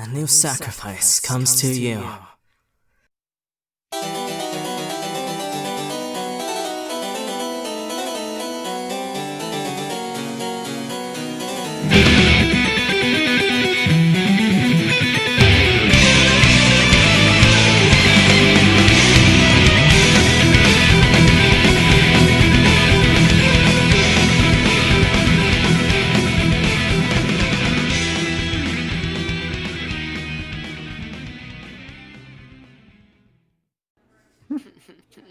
A new sacrifice comes to you.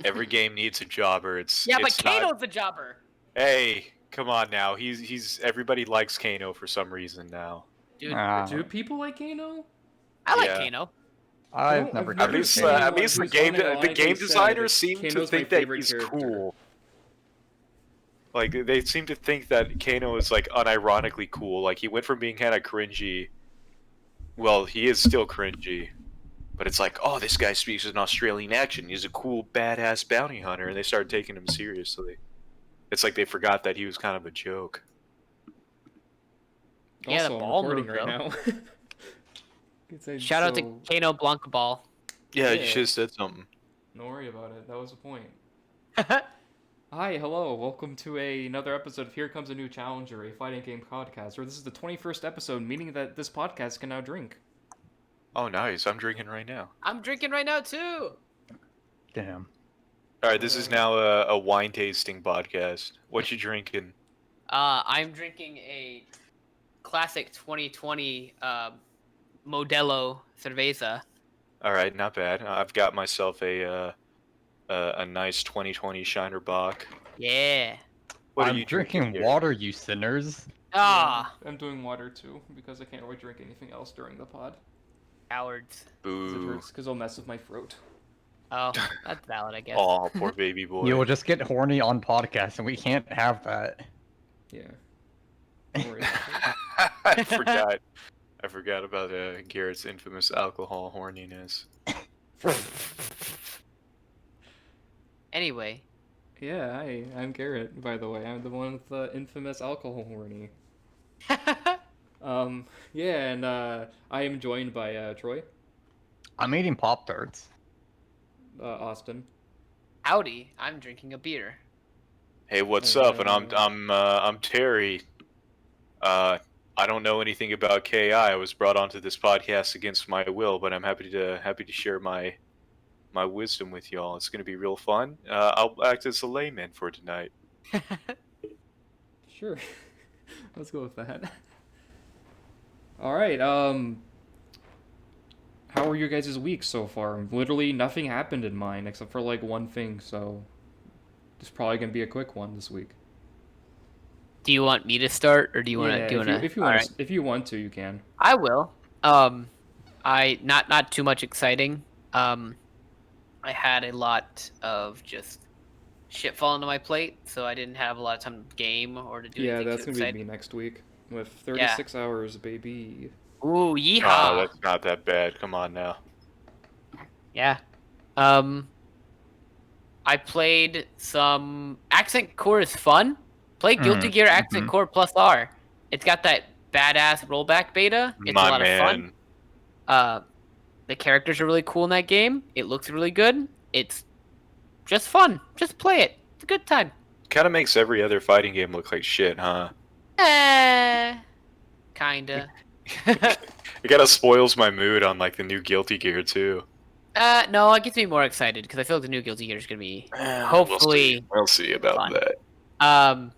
Every game needs a jobber. It's but not... Kano's the jobber. Hey, come on now. He's everybody likes Kano for some reason now. Dude, Do people like Kano? I like yeah. Kano. I've never. At least the game designers seem to think that he's cool. Like they seem to think that Kano is like unironically cool. Like he went from being kind of cringy. Well, he is still cringy. But it's like, oh, this guy speaks an Australian accent. He's a cool, badass bounty hunter, and they started taking him seriously. It's like they forgot that he was kind of a joke. Yeah, also, the ball I'm recording move, right now. Shout out to Kano Blanca Ball. Yeah, Yeah. you should have said something. Don't worry about it. That was the point. Hi, hello. Welcome to another episode of Here Comes a New Challenger, a fighting game podcast, where this is the 21st episode, meaning that this podcast can now drink. Oh, nice. I'm drinking right now. I'm drinking right now too. Damn. Alright, this is now a wine tasting podcast. What you drinking? I'm drinking a classic 2020 Modelo Cerveza. Alright, not bad. I've got myself a nice 2020 Shiner Bock. Yeah. What I'm are you drinking here? water, you sinners. Ah, I'm doing water too, because I can't really drink anything else during the pod. cowards. Because it Boo. hurts, because I'll mess with my throat. Oh, that's valid, I guess. Aw, poor baby boy. You'll just get horny on podcast, and we can't have that. Yeah. Don't worry about it. I forgot about Garrett's infamous alcohol horniness. Anyway. Yeah, hi, I'm Garrett, by the way. I'm the one with the infamous alcohol horny. Yeah, and I am joined by Troy, I'm eating Pop-Tarts. Austin. Howdy, I'm drinking a beer. Hey, what's up? And I'm Terry. I don't know anything about KI. I was brought onto this podcast against my will, but I'm happy to share my wisdom with y'all. It's gonna be real fun. I'll act as a layman for tonight. Sure. Let's go with that. Alright, how were your guys' weeks so far? Literally nothing happened in mine, except for, like, one thing, so... It's probably gonna be a quick one this week. Do you want me to start, or do you want to? If you want to, you can. I will. I not too much exciting. I had a lot of just shit fall into my plate, so I didn't have a lot of time to game or to do Yeah, anything that's too gonna be exciting. me next week. With 36 hours, baby. Ooh, Oh, yeehaw! that's not that bad. Come on now. Yeah. I played some Accent Core is fun. Play Guilty Gear Accent Core Plus R. It's got that badass rollback beta. It's a lot of fun. The characters are really cool in that game. It looks really good. It's just fun. Just play it. It's a good time. Kind of makes every other fighting game look like shit, huh? Kinda. It kind of spoils my mood on like the new Guilty Gear too. No, it gets me more excited because I feel like the new Guilty Gear is gonna be hopefully. We'll see about fun. that.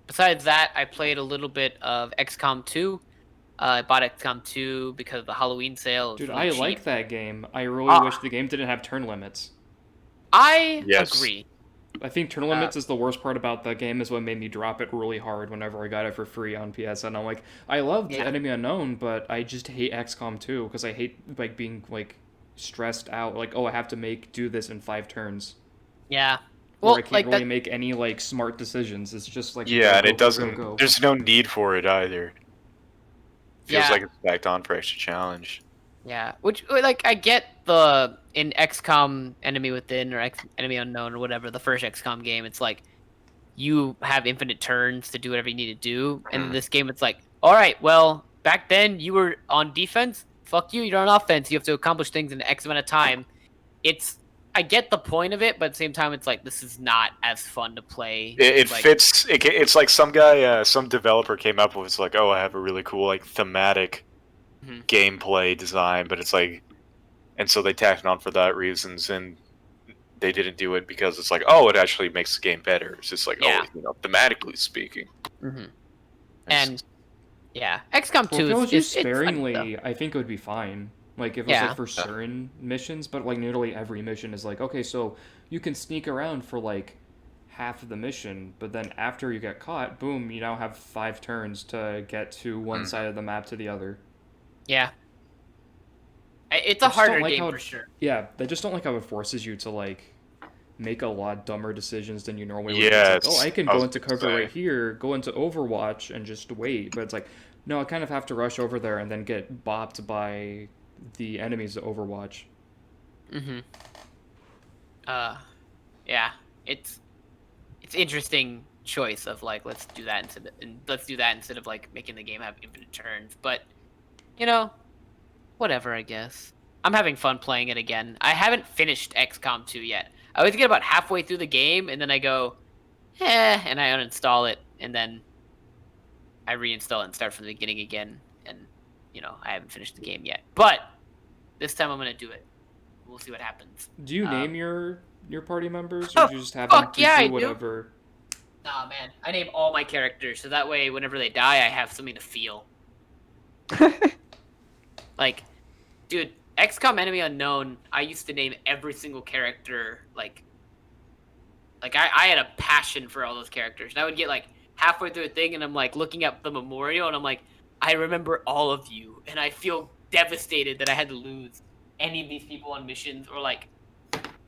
Besides that, I played a little bit of XCOM 2. I bought XCOM 2 because of the Halloween sale. Dude, really I cheap. like that game. I really wish the game didn't have turn limits. I Yes. agree. I think turn limits is the worst part about the game, is what made me drop it really hard whenever I got it for free on PSN. I'm like, I love the Enemy Unknown, but I just hate XCOM 2 because I hate like being like stressed out. Like, oh, I have to do this in 5 turns. Yeah. Well, Well, I can't like really make any like smart decisions. It's just like Yeah, and go, it doesn't. go. There's no need for it either. Feels Yeah. like it's backed on for extra challenge. Yeah, which like I get the in XCOM Enemy Within or Enemy Unknown or whatever, the first XCOM game, it's like you have infinite turns to do whatever you need to do, and in this game it's like, all right, well, back then you were on defense, fuck you, you're on offense. You have to accomplish things in X amount of time. I get the point of it, but at the same time, it's like this is not as fun to play. It fits. It's like some guy, some developer came up with. It's like, oh, I have a really cool like thematic gameplay design, but it's like, and so they tacked it on for that reasons, and they didn't do it because it's like, oh, it actually makes the game better. It's just like, oh, thematically speaking. And XCOM 2 if it was is used it's fun, sparingly, though. I think it would be fine. Like, if it was, like, for certain missions, but, like, nearly every mission is like, okay, so you can sneak around for, like, half of the mission, but then after you get caught, boom, you now have 5 turns to get to one side of the map to the other. Yeah. It's a harder game for sure. Yeah, they just don't like how it forces you to, like, make a lot dumber decisions than you normally would. Yeah, it's like, oh, I can go into cover right here, go into Overwatch, and just wait. But it's like, no, I kind of have to rush over there and then get bopped by the enemies of Overwatch. Yeah, it's interesting choice of like let's do that instead of like making the game have infinite turns. But you know, whatever. I guess I'm having fun playing it again. I haven't finished XCOM 2 yet. I always get about halfway through the game and then I go, and I uninstall it and then I reinstall it and start from the beginning again. And you know, I haven't finished the game yet, but this time I'm gonna do it. We'll see what happens. Do you name your party members, or do you just have them do whatever? Nah, man, I name all my characters so that way whenever they die, I have something to feel. Like, dude, XCOM Enemy Unknown, I used to name every single character like I had a passion for all those characters, and I would get like halfway through a thing, and I'm like looking at the memorial, and I'm like, I remember all of you, and I feel devastated that I had to lose any of these people on missions, or like,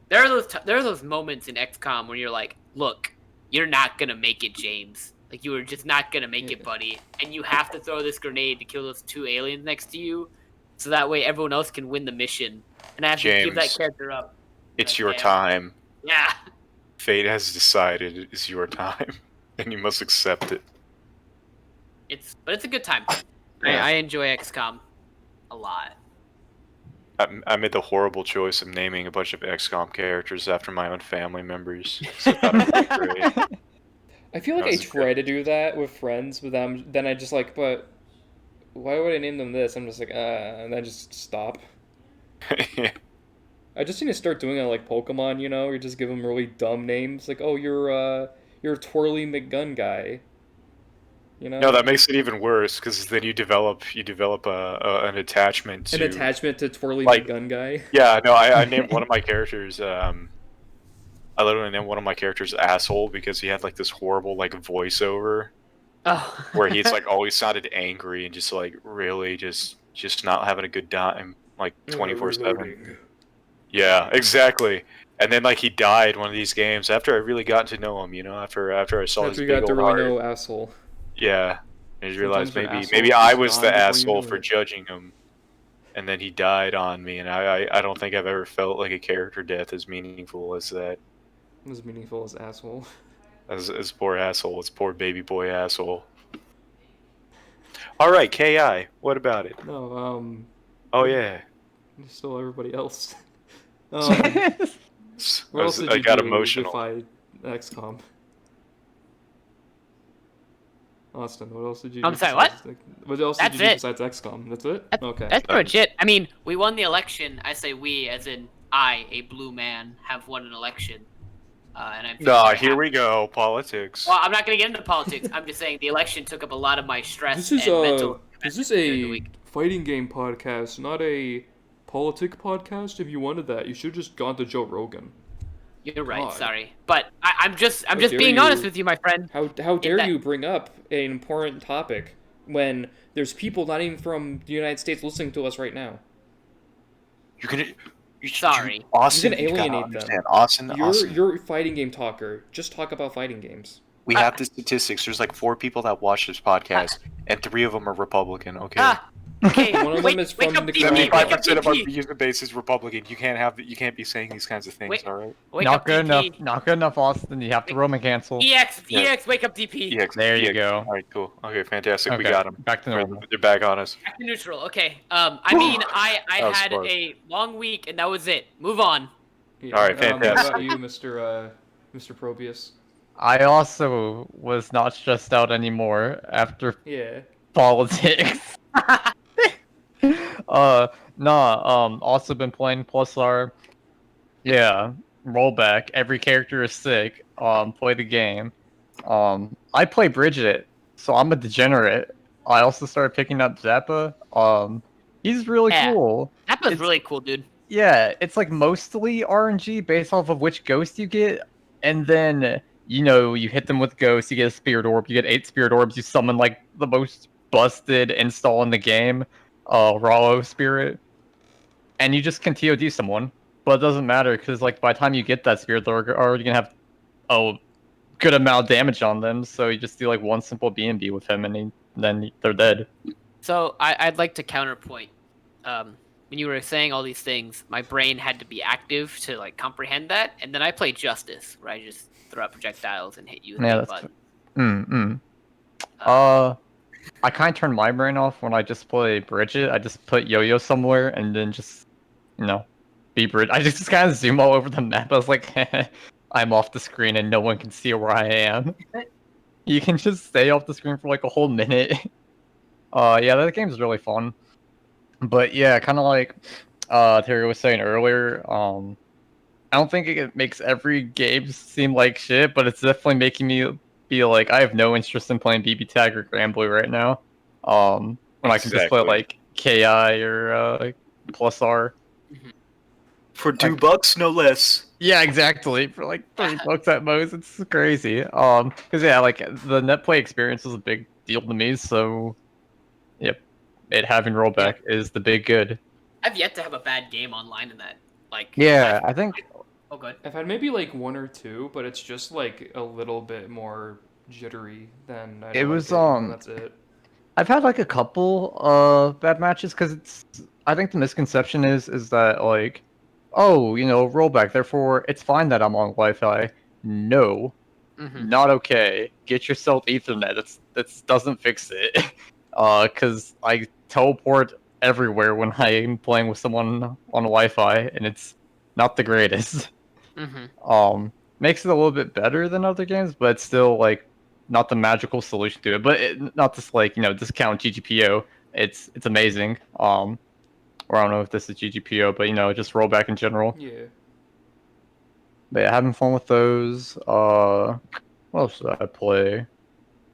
there are those moments in XCOM where you're like, look, you're not gonna make it, James. Like, you are just not gonna make it, buddy, and you have to throw this grenade to kill those 2 aliens next to you, so that way everyone else can win the mission, and I have to give that character up. It's your time. Yeah. Fate has decided it is your time, and you must accept it. But it's a good time. I enjoy XCOM a lot. I made the horrible choice of naming a bunch of XCOM characters after my own family members. So I thought it would be great. I feel like I try to do that with friends, but then I just like, but why would I name them this? I'm just like, and I just stop. I just need to start doing it like Pokemon, you know? You just give them really dumb names, like, oh, you're Twirly McGun guy. You know? No, that makes it even worse because then you develop an attachment to Twirly McGun guy. Yeah, no, I named one of my characters. I literally named one of my characters Asshole because he had like this horrible like voiceover, where he's like always sounded angry and just like really just not having a good time like 24/7. Yeah, exactly. And then like he died one of these games after I really got to know him. You know, after I saw his big old heart. Know Asshole. Yeah, I just realized maybe I was the asshole for judging him, and then he died on me, and I don't think I've ever felt like a character death as meaningful as that. As meaningful as Asshole. As poor Asshole, it's poor baby boy Asshole. All right, Ki, what about it? No, Oh yeah. Still everybody else. I got emotional. XCOM. Austin, what else did you? I'm sorry, what? What else did you do besides XCOM? That's it. Okay. That's pretty much it. I mean, we won the election. I say we, as in I, a blue man, have won an election. And I'm here we go, politics. Well, I'm not gonna get into politics. I'm just saying the election took up a lot of my stress and mental. This is a fighting game podcast, not a politic podcast. If you wanted that, you should have just gone to Joe Rogan. You're right. Sorry, but I'm just being honest with you, my friend. How dare you bring up an important topic when there's people not even from the United States listening to us right now? Sorry, Austin, you're gonna alienate them. Austin, you're a fighting game talker. Just talk about fighting games. We have the statistics. There's like 4 people that watch this podcast, and 3 of them are Republican. Okay. Okay, One of them is wake from up the DP, wake up 75% of our DP. user base is Republican. You can't be saying these kinds of things. Wait. All right. Wake Not up good DP. enough. Not good enough, Austin. You have to Roman cancel. EX, Yeah. EX, wake up DP. There you EX. go. All right, cool. Okay, fantastic. We Okay, got them. back to normal. They're back on us. Back to neutral. Okay. I mean, I That was had smart. a long week and that was it. Move on. Yeah, All right, What fantastic. about you, Mr. Probius? I also was not stressed out anymore after Yeah. politics. Also been playing Plus R. Yeah, rollback. Every character is sick. Play the game. I play Bridget, so I'm a degenerate. I also started picking up Zappa. He's really Yeah. cool. That was It's- really cool, dude. Yeah, it's like mostly RNG based off of which ghost you get, and then you hit them with ghosts, you get a spirit orb, you get 8 spirit orbs, you summon like the most busted install in the game, Rollo spirit, and you just can TOD someone. But it doesn't matter because like by the time you get that spirit, they're already gonna have a good amount of damage on them. So you just do like one simple B&B with him, and then they're dead. So I'd like to counterpoint. When you were saying all these things, my brain had to be active to like comprehend that, and then I played Justice, where I just throw out projectiles and hit you with Yeah, a that's button. I kind of turn my brain off when I just play Bridget. I just put Yo-Yo somewhere and then just, be Bridget. I just kind of zoom all over the map. I was like, I'm off the screen and no one can see where I am. You can just stay off the screen for like a whole minute. Yeah, that game's really fun. But yeah, kind of like Terry was saying earlier, I don't think it makes every game seem like shit, but it's definitely making me feel like I have no interest in playing BB Tag or Granblue right now. When I can just play Exactly. like KI or Plus R. For $2, no less. Yeah, exactly. For like $3 at most, it's crazy. Because yeah, like the net play experience is a big deal to me. So, yep, it having rollback is the big good. I've yet to have a bad game online in that. Like. Yeah, I think. Oh, good. I've had maybe like 1 or 2, but it's just like a little bit more jittery than It was, and that's it. I've had like a couple bad matches because I think the misconception is that like, oh, rollback, therefore it's fine that I'm on Wi-Fi. No, not okay. Get yourself Ethernet. That doesn't fix it. Because I teleport everywhere when I'm playing with someone on Wi-Fi, and it's not the greatest. Makes it a little bit better than other games, but it's still like not the magical solution to it. But not just like discount GGPO. It's amazing. Or I don't know if this is GGPO, but just rollback in general. Yeah. But yeah, having fun with those. What else should I play?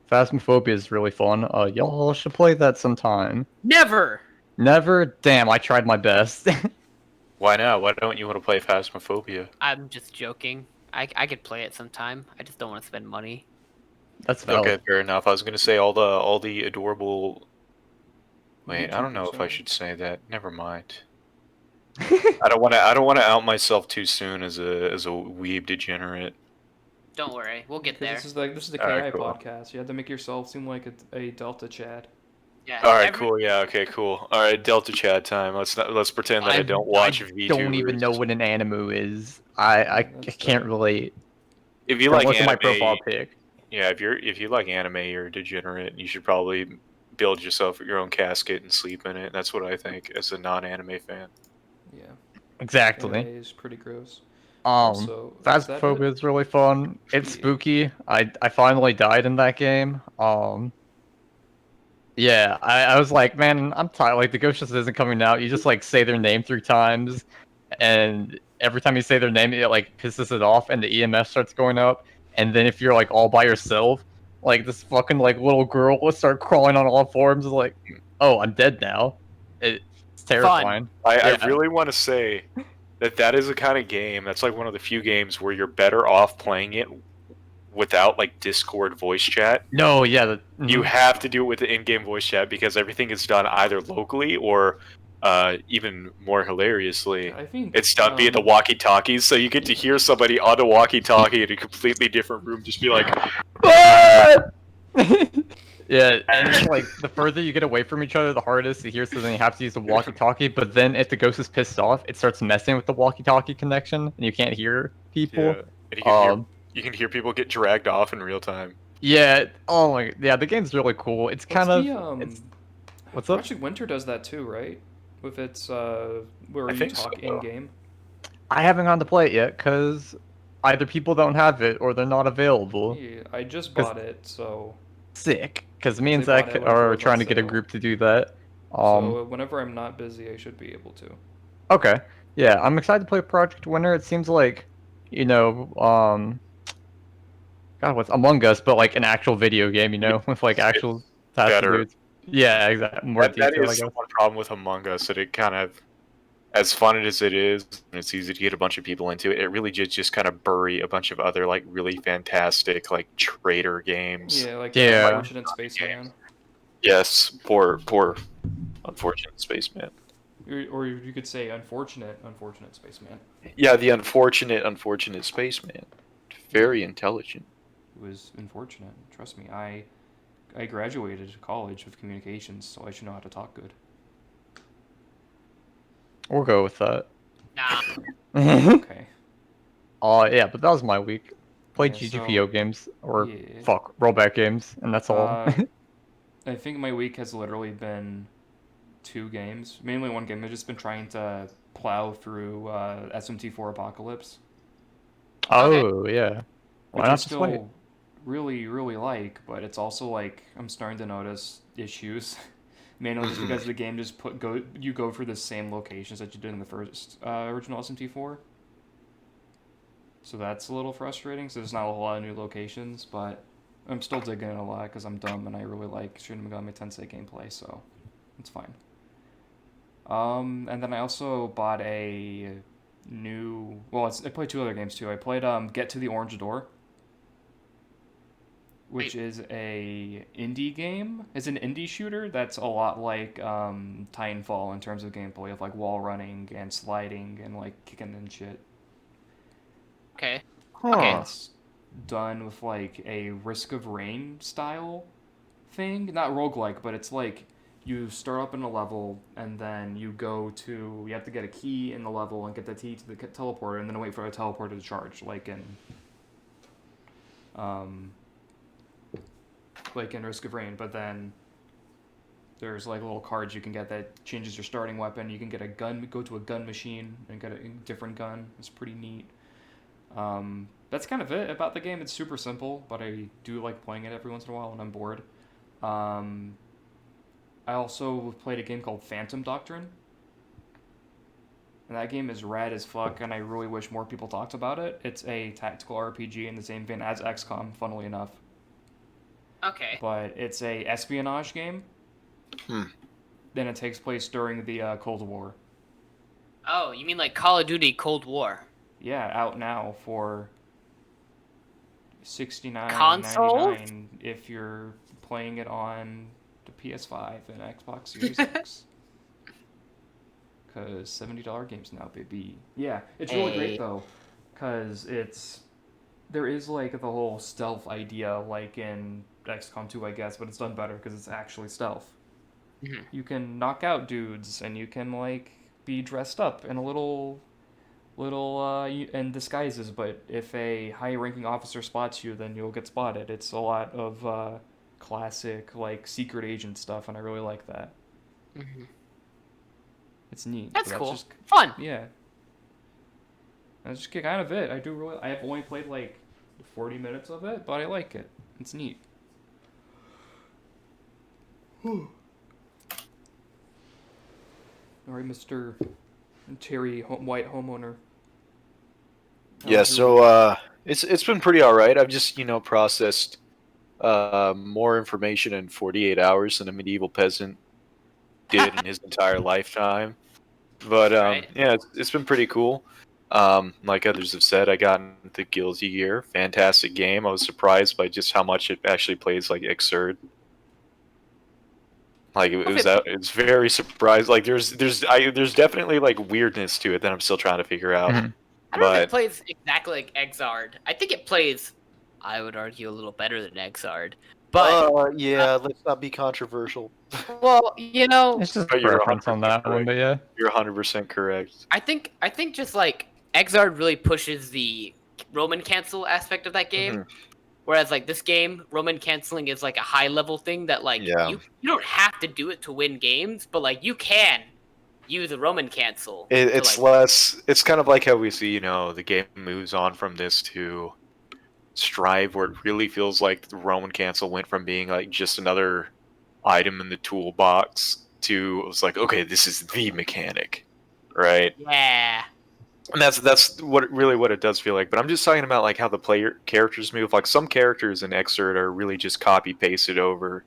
Phasmophobia is really fun. Y'all should play that sometime. Never. Never? Damn, I tried my best. Why not? Why don't you want to play Phasmophobia? I'm just joking. I could play it sometime. I just don't want to spend money. That's valid. Okay, fair enough. I was gonna say all the adorable. Wait, I don't know if I should say that. Never mind. I don't want to out myself too soon as a weeb degenerate. Don't worry, we'll get there. This is the KI Alright, cool. podcast. You have to make yourself seem like a Delta Chad. Yeah. All right, cool. Yeah, okay, cool. All right, Delta Chad time. Let's pretend that I don't watch VTubers. Don't even know what an anime is. I can't relate. If you From like what's in anime, my profile pic. yeah, if you like anime, you're a degenerate. You should probably build yourself your own casket and sleep in it. That's what I think as a non-anime fan. Yeah. Exactly. Anime is pretty gross. Also, is that it? Phasmophobia is really fun. It's spooky. I finally died in that game. Yeah, I was like, man, I'm tired. Like, the ghost just isn't coming out. You just, like, say their name 3 times, and every time you say their name, it, like, pisses it off, and the EMF starts going up. And then if you're, like, all by yourself, like, this fucking, like, little girl will start crawling on all forms, like, oh, I'm dead now. It's terrifying. I really want to say that is a kind of game, that's, like, one of the few games where you're better off playing it without like Discord voice chat. No, yeah. You have to do it with the in-game voice chat because everything is done either locally or even more hilariously, I think it's done via the walkie-talkies, so you get to hear somebody on the walkie-talkie in a completely different room just be like, Yeah, and it's like the further you get away from each other, the harder it is to hear. So then you have to use the walkie-talkie. But then if the ghost is pissed off, it starts messing with the walkie-talkie connection, and you can't hear people. Yeah, and you can hear people get dragged off in real time. Yeah. Oh my. Yeah, the game's really cool. It's kind of. What's up? Project Winter does that too, right? With its where I you think talk so. in game. I haven't gone to play it yet because either people don't have it or they're not available. Yeah, I just bought it, so. Sick. Because me and They bought Zach it whenever it are was on trying to get a sale. group to do that. So whenever I'm not busy, I should be able to. Okay. Yeah, I'm excited to play Project Winter. It seems like, you know, God, what's Among Us, but like an actual video game, you know, with like actual tasks to better. do. Yeah, exactly. More That detail, I is guess. one problem with Among Us, that it kind of, as fun as it is, and it's easy to get a bunch of people into it, it really just kind of bury a bunch of other like really fantastic like trader games. Yeah, like Yeah. Unfortunate Spaceman. Yes, poor unfortunate spaceman. Or you could say Unfortunate Spaceman. Yeah, the unfortunate spaceman. Very intelligent. It was unfortunate. Trust me, I graduated college with communications, so I should know how to talk good. We'll go with that. Nah. Okay. Yeah, but that was my week. Played Yeah, GGPO games, or yeah. rollback games, and that's all. I think my week has literally been 2 games. Mainly 1 game. I've just been trying to plow through SMT4 Apocalypse. Oh, yeah. Why Which I not just wait? still really, really like, but it's also like I'm starting to notice issues. Mainly just because the game just you go through the same locations that you did in the first original SMT4. So that's a little frustrating. So there's not a whole lot of new locations, but I'm still digging it a lot because I'm dumb and I really like Shin Megami Tensei gameplay, so it's fine. And then I also bought a new. Well, I played 2 other games too. I played Get to the Orange Door, which is a indie game. It's an indie shooter that's a lot like Titanfall in terms of gameplay of like wall running and sliding and like kicking and shit. Okay. Huh. It's done with like a Risk of Rain style thing. Not roguelike, but it's like you start up in a level and then you have to get a key in the level and get the key to the teleporter and then wait for the teleporter to charge, like in Risk of Rain. But then there's like little cards you can get that changes your starting weapon. You can get a gun, go to a gun machine and get a different gun. It's pretty neat. That's kind of it about the game. It's super simple, but I do like playing it every once in a while when I'm bored. I also played a game called Phantom Doctrine. And that game is rad as fuck, and I really wish more people talked about it. It's a tactical RPG in the same vein as XCOM, funnily enough. Okay. But it's a espionage game. Then it takes place during the Cold War. Oh, you mean like Call of Duty Cold War? Yeah, out now for Consoles? $69.99 if you're playing it on the PS5 and Xbox Series X. Because $70 games now, baby. Yeah, it's really great though, because there is like the whole stealth idea like in XCOM 2, I guess, but it's done better because it's actually stealth. Mhm. You can knock out dudes and you can like be dressed up in a little in disguises, but if a high-ranking officer spots you, then you'll get spotted. It's a lot of classic like secret agent stuff, and I really like that. Mhm. It's neat. That's but cool. Just, Fun. yeah. That's just kind of it. I have only played like 40 minutes of it, but I like it. It's neat. All right, Mr. Terry White homeowner. Yeah, so it's been pretty all right. I've just processed more information in 48 hours than a medieval peasant did in his entire lifetime. But Right. yeah, it's been pretty cool. Like others have said, I got the Guilty Gear. Fantastic game. I was surprised by just how much it actually plays like Xrd. Like it's very surprised. Like there's definitely like weirdness to it that I'm still trying to figure out. Mhm. I don't know if it plays exactly like Xrd. I think it plays, I would argue, a little better than Xrd. But yeah, let's not be controversial. well, you know, It's just But you're preference on 100% that one, correct. but yeah. You're 100% correct. I think just like Exard really pushes the Roman cancel aspect of that game. Mhm. Whereas like this game, Roman canceling is like a high level thing that like Yeah. you don't have to do it to win games, but like you can use a Roman cancel. It's to, like, less. It's kind of like how we see, the game moves on from this to Strive, where it really feels like the Roman cancel went from being like just another item in the toolbox to it was like, okay, this is the mechanic, right? yeah. And that's what it does feel like. But I'm just talking about like how the player characters move. Like some characters in Xrd are really just copy pasted over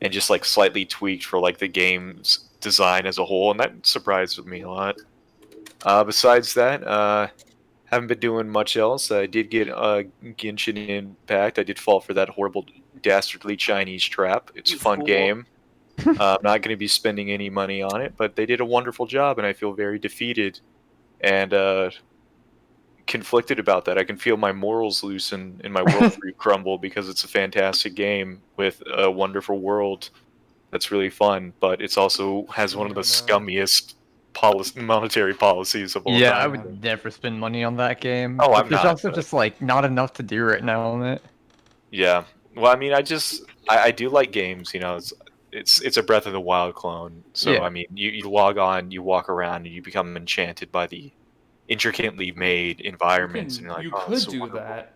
and just like slightly tweaked for like the game's design as a whole, and that surprised me a lot. Besides that, haven't been doing much else. I did get Genshin Impact. I did fall for that horrible, dastardly Chinese trap. It's a fun Cool. game. I'm not going to be spending any money on it, but they did a wonderful job, and I feel very defeated and conflicted about that. I can feel my morals loosen and my worldview crumble because it's a fantastic game with a wonderful world that's really fun, but it's also has one of the scummiest monetary policies of all Yeah, I time. would never spend money on that game. Oh, But I'm there's not, also but- just like not enough to do right now on it. Yeah. Well, I mean, I do like games. It's a Breath of the Wild clone. So Yeah. I mean, you log on, you walk around, and you become enchanted by the intricately made environments. And you're like, You oh, could this is do wonderful. that,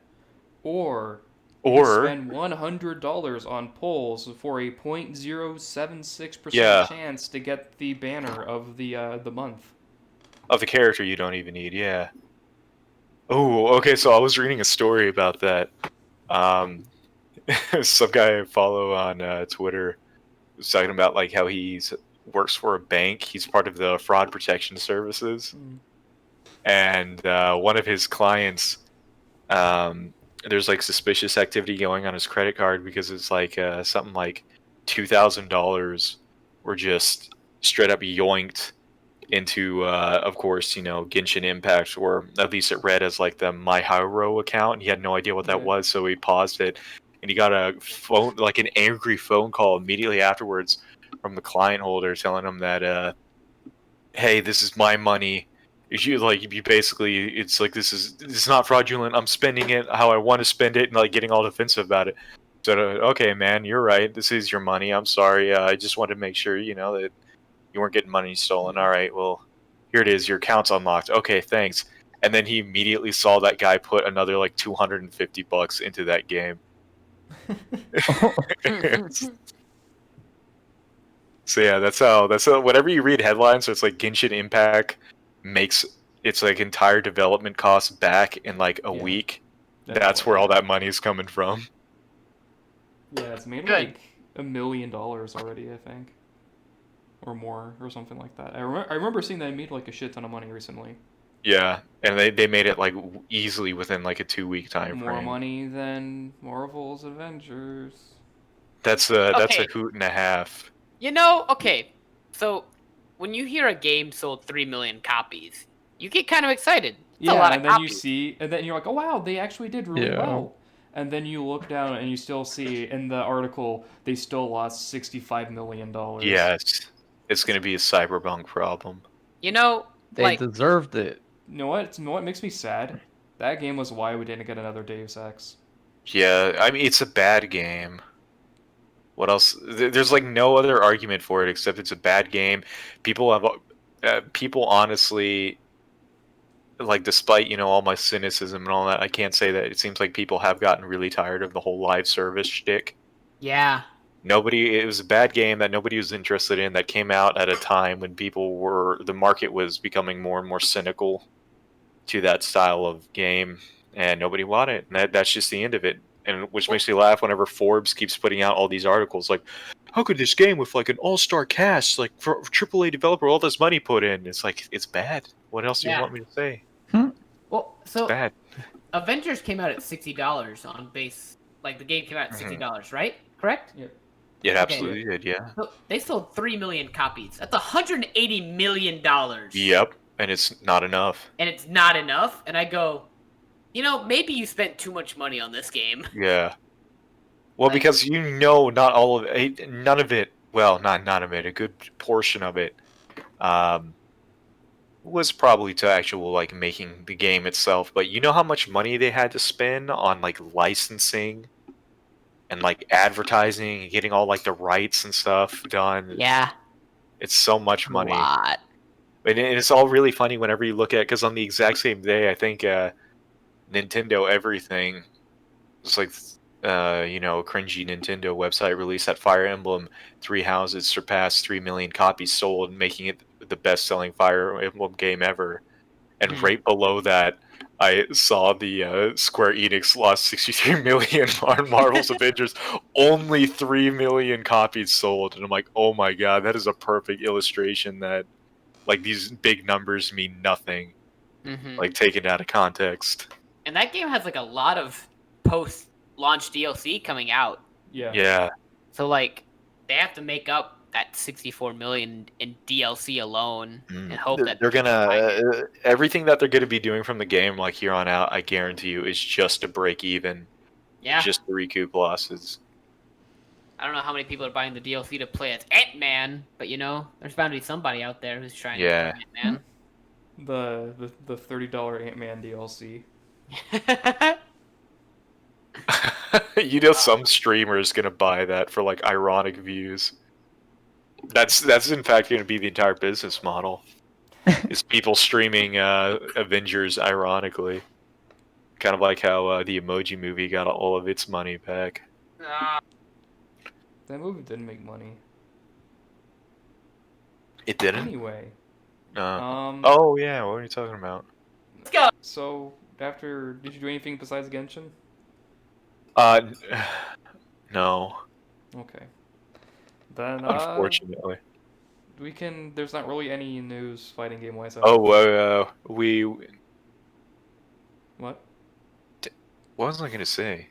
or you Or spend $100 on polls for a 0.076% Yeah. chance to get the banner of the month. of the character you don't even need. Yeah. Oh, okay. So I was reading a story about that. Some guy I follow on Twitter was talking about like how he's works for a bank. He's part of the fraud protection services, and one of his clients, there's like suspicious activity going on his credit card because it's like something like $2,000 were just straight up yoinked into, of course, Genshin Impact, or at least it read as like the MyHero account, and he had no idea what that Yeah. was, so he paused it, and he got a phone, like an angry phone call immediately afterwards from the client holder telling him that, hey, this is my money. You basically, it's like it's not fraudulent. I'm spending it how I want to spend it, and like getting all defensive about it. So okay, man, you're right. This is your money. I'm sorry. I just wanted to make sure that you weren't getting money stolen. All right, well, here it is. Your account's unlocked. Okay, thanks. And then he immediately saw that guy put another like $250 into that game. So yeah, that's how. Whenever you read headlines, so it's like Genshin Impact makes its like entire development costs back in like a Yeah. week. That's where all that money's coming from. Yeah, it's made Good. like $1 million already, I think, or more, or something like that. I remember seeing that it made like a shit ton of money recently. Yeah, and they made it like easily within like a 2-week time More frame. money than Marvel's Avengers. That's a Okay. hoot and a half. Okay, so when you hear a game sold 3 million copies, you get kind of excited. It's a lot of and then copies. and then you're like, oh wow, they actually did really Yeah. well. And then you look down and you still see in the article they still lost $65 million. Yes, it's gonna be a cyberpunk problem. They like deserved it. You know what makes me sad? That game was why we didn't get another Deus Ex. Yeah, I mean it's a bad game. What else? There's like no other argument for it except it's a bad game. People honestly, like, despite all my cynicism and all that, I can't say that it seems like people have gotten really tired of the whole live service shtick. yeah. It was a bad game that nobody was interested in, that came out at a time when the market was becoming more and more cynical to that style of game, and nobody wanted it. And that's just the end of it. And which makes me laugh whenever Forbes keeps putting out all these articles like, how could this game with like an all-star cast, like for AAA developer, all this money put in? It's like, it's bad. What else do you Yeah. want me to say? Well, so Bad. Avengers came out at $60 on base. Like the game came out at $60, right? Correct? It absolutely did, yeah. So they sold 3 million copies. That's $180 million. Yep, and it's not enough. And it's not enough. And I go, maybe you spent too much money on this game. Yeah. Well, because not all of it, none of it. Well, not none of it. A good portion of it was probably to actual like making the game itself. But you know how much money they had to spend on like licensing and like advertising and getting all like the rights and stuff done. Yeah. It's so much money. A lot. And it's all really funny whenever you look at, because on the exact same day, I think Nintendo Everything, it's like cringy Nintendo website released that Fire Emblem Three Houses surpassed 3 million copies sold, making it the best-selling Fire Emblem game ever. And right below that, I saw the Square Enix lost 63 million on Marvel's Avengers. Only 3 million copies sold, and I'm like, oh my god, that is a perfect illustration that like these big numbers mean nothing, like taken out of context. And that game has like a lot of post-launch DLC coming out. Yeah. So like they have to make up that 64 million in DLC alone, and hope that they're gonna everything that they're gonna be doing from the game, like here on out, I guarantee you, is just to break even. Yeah. Just to recoup losses. I don't know how many people are buying the DLC to play as Ant-Man, but there's bound to be somebody out there who's trying to play Ant-Man. The $30 Ant-Man DLC. Some streamer's gonna buy that for like ironic views. That's in fact gonna be the entire business model. Is people streaming Avengers ironically. Kind of like how the Emoji Movie got all of its money back. That movie didn't make money. It didn't? Anyway. Oh yeah, what are you talking about? Let's go! So, did you do anything besides Genshin? No. Okay. Then, unfortunately. There's not really any news fighting game-wise. What was I gonna say?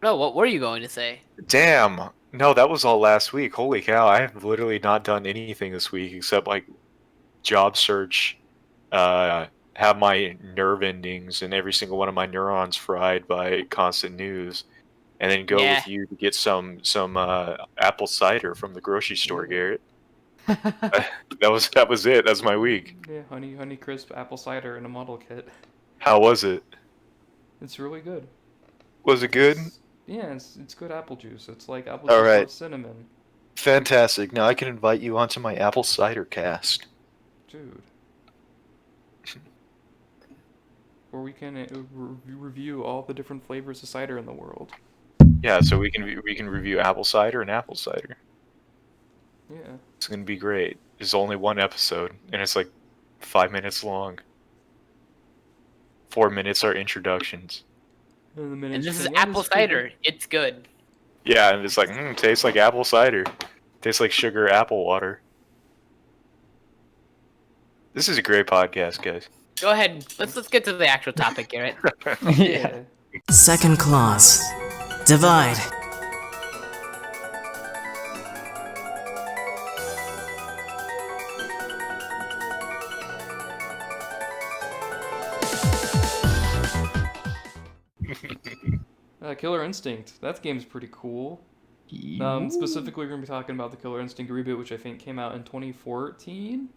No, what were you going to say? Damn! No, that was all last week. Holy cow, I have literally not done anything this week except, like, job search, have my nerve endings and every single one of my neurons fried by constant news, and then go with you to get some apple cider from the grocery store, Garrett. That was it. That's my week. Yeah, honey crisp apple cider in a model kit. How was it? It's really good. Was it good? Yeah, it's good apple juice. It's like apple juice with cinnamon. Fantastic. Now I can invite you onto my apple cider cast. Dude. Or we can review all the different flavors of cider in the world. Yeah, so we can review apple cider and apple cider. Yeah. It's gonna be great. There's only one episode, and it's like 5 minutes long. 4 minutes are introductions. And this is apple cider. It's good. Yeah, and it's like, tastes like apple cider. Tastes like sugar apple water. This is a great podcast, guys. Go ahead. Let's get to the actual topic, Garrett. Yeah. Second clause. Divide. Killer Instinct. That game's pretty cool. Specifically, we're going to be talking about the Killer Instinct reboot, which I think came out in 2014?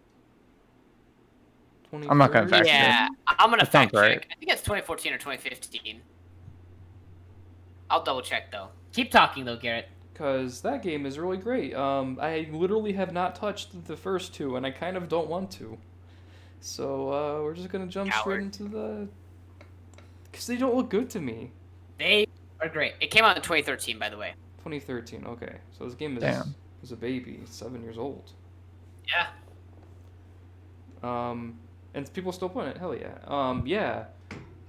I'm not going to fact check. Yeah, I'm going to fact check. Right. I think it's 2014 or 2015. I'll double check, though. Keep talking, though, Garrett. Because that game is really great. I literally have not touched the first two, and I kind of don't want to. So, we're just going to jump straight into the... Because they don't look good to me. They are great. It came out in 2013, by the way. 2013, okay. So this game is a baby. It's 7 years old. Yeah. And people still playing it. Hell yeah. Yeah.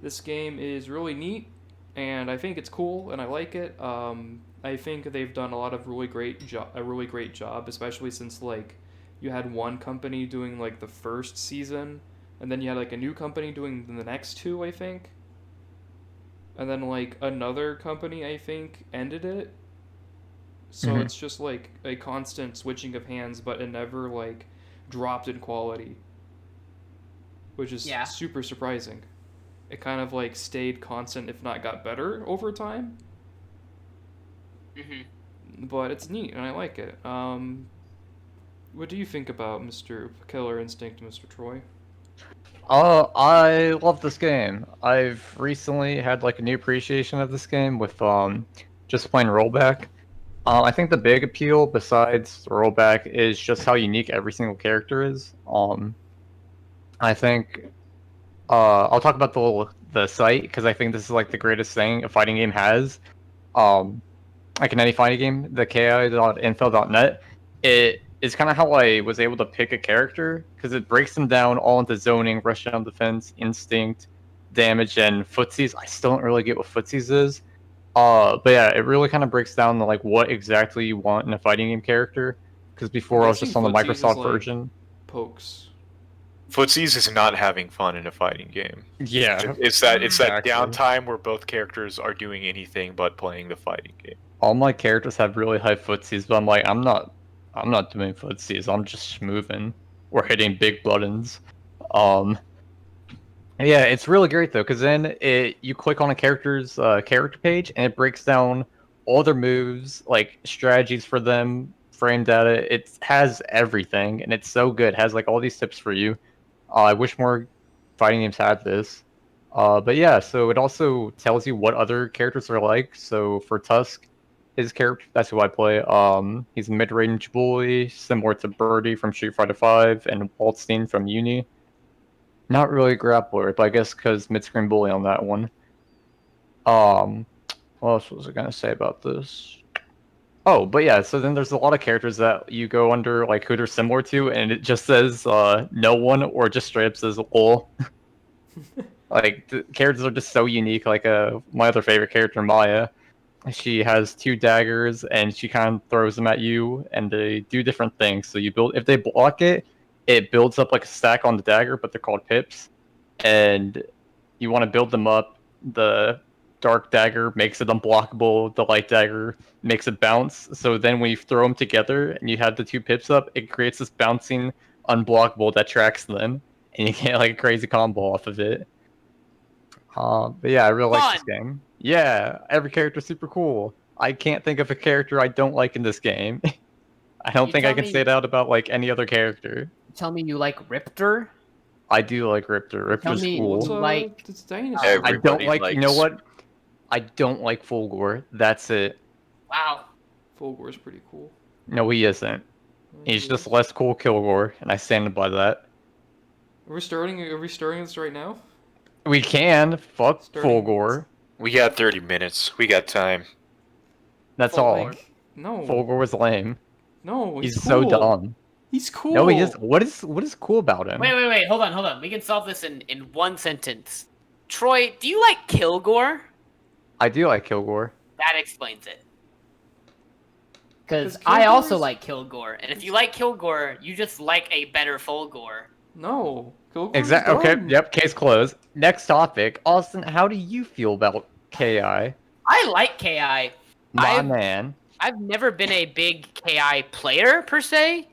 This game is really neat, and I think it's cool, and I like it. I think they've done a really great job, especially since like you had one company doing like the first season, and then you had like a new company doing the next two, I think. And then, like, another company, I think, ended it. So it's just, like, a constant switching of hands, but it never, like, dropped in quality. Which is super surprising. It kind of, like, stayed constant, if not got better, over time. But it's neat and I like it. What do you think about Mr. Killer Instinct, Mr. Troy? I love this game. I've recently had like a new appreciation of this game with just playing rollback. I think the big appeal besides the rollback is just how unique every single character is. I think I'll talk about the site because I think this is like the greatest thing a fighting game has. Like in any fighting game, the ki.info.net, it is kind of how I was able to pick a character because it breaks them down all into zoning, rush down defense, instinct, damage, and footsies. I still don't really get what footsies is. But yeah, it really kind of breaks down the, like what exactly you want in a fighting game character. Because before I was just on the Microsoft version. Pokes. Footsies is not having fun in a fighting game. Yeah, it's that downtime where both characters are doing anything but playing the fighting game. All my characters have really high footsies, but I'm like, I'm not doing footsies. I'm just moving or hitting big buttons. Yeah, it's really great though, because then you click on a character's character page and it breaks down all their moves, like strategies for them, frame data. It has everything, and it's so good. It has like all these tips for you. I wish more fighting games had this. But yeah, so it also tells you what other characters are like. So for Tusk, his character, that's who I play. He's a mid-range bully, similar to Birdie from Street Fighter V and Waldstein from Uni. Not really a grappler, but I guess because mid-screen bully on that one. What else was I gonna say about this? Oh, but yeah, so then there's a lot of characters that you go under, like, who they're similar to, and it just says, no one, or just straight up says, lol. Like, the characters are just so unique, like, my other favorite character, Maya. She has 2 daggers, and she kind of throws them at you, and they do different things. So if they block it, it builds up like a stack on the dagger, but they're called pips. And you want to build them up. The dark dagger makes it unblockable. The light dagger makes it bounce. So then when you throw them together and you have the 2 pips up, it creates this bouncing unblockable that tracks them. And you get like a crazy combo off of it. But yeah, I really like this game. Yeah, every character's super cool. I can't think of a character I don't like in this game. I don't think I can say that about like any other character. Tell me you like Riptor? I do like Riptor. Riptor's cool. I don't like. You know what? I don't like Fulgore. That's it. Wow. Fulgore's pretty cool. No, he isn't. He's just less cool Kilgore, and I stand by that. Are we starting this right now? We can. Fuck Fulgore. We got 30 minutes. We got time. That's all. No. Fulgore was lame. No, he's cool. So dumb. He's cool. No, he is. What is cool about him? Wait. Hold on. We can solve this in one sentence. Troy, do you like Kilgore? I do like Kilgore. That explains it. Because I also like Kilgore, and if you like Kilgore, you just like a better Fulgore. No. Exactly. Okay. Yep. Case closed. Next topic. Austin, how do you feel about KI? I like KI. My man. I've never been a big KI player per se.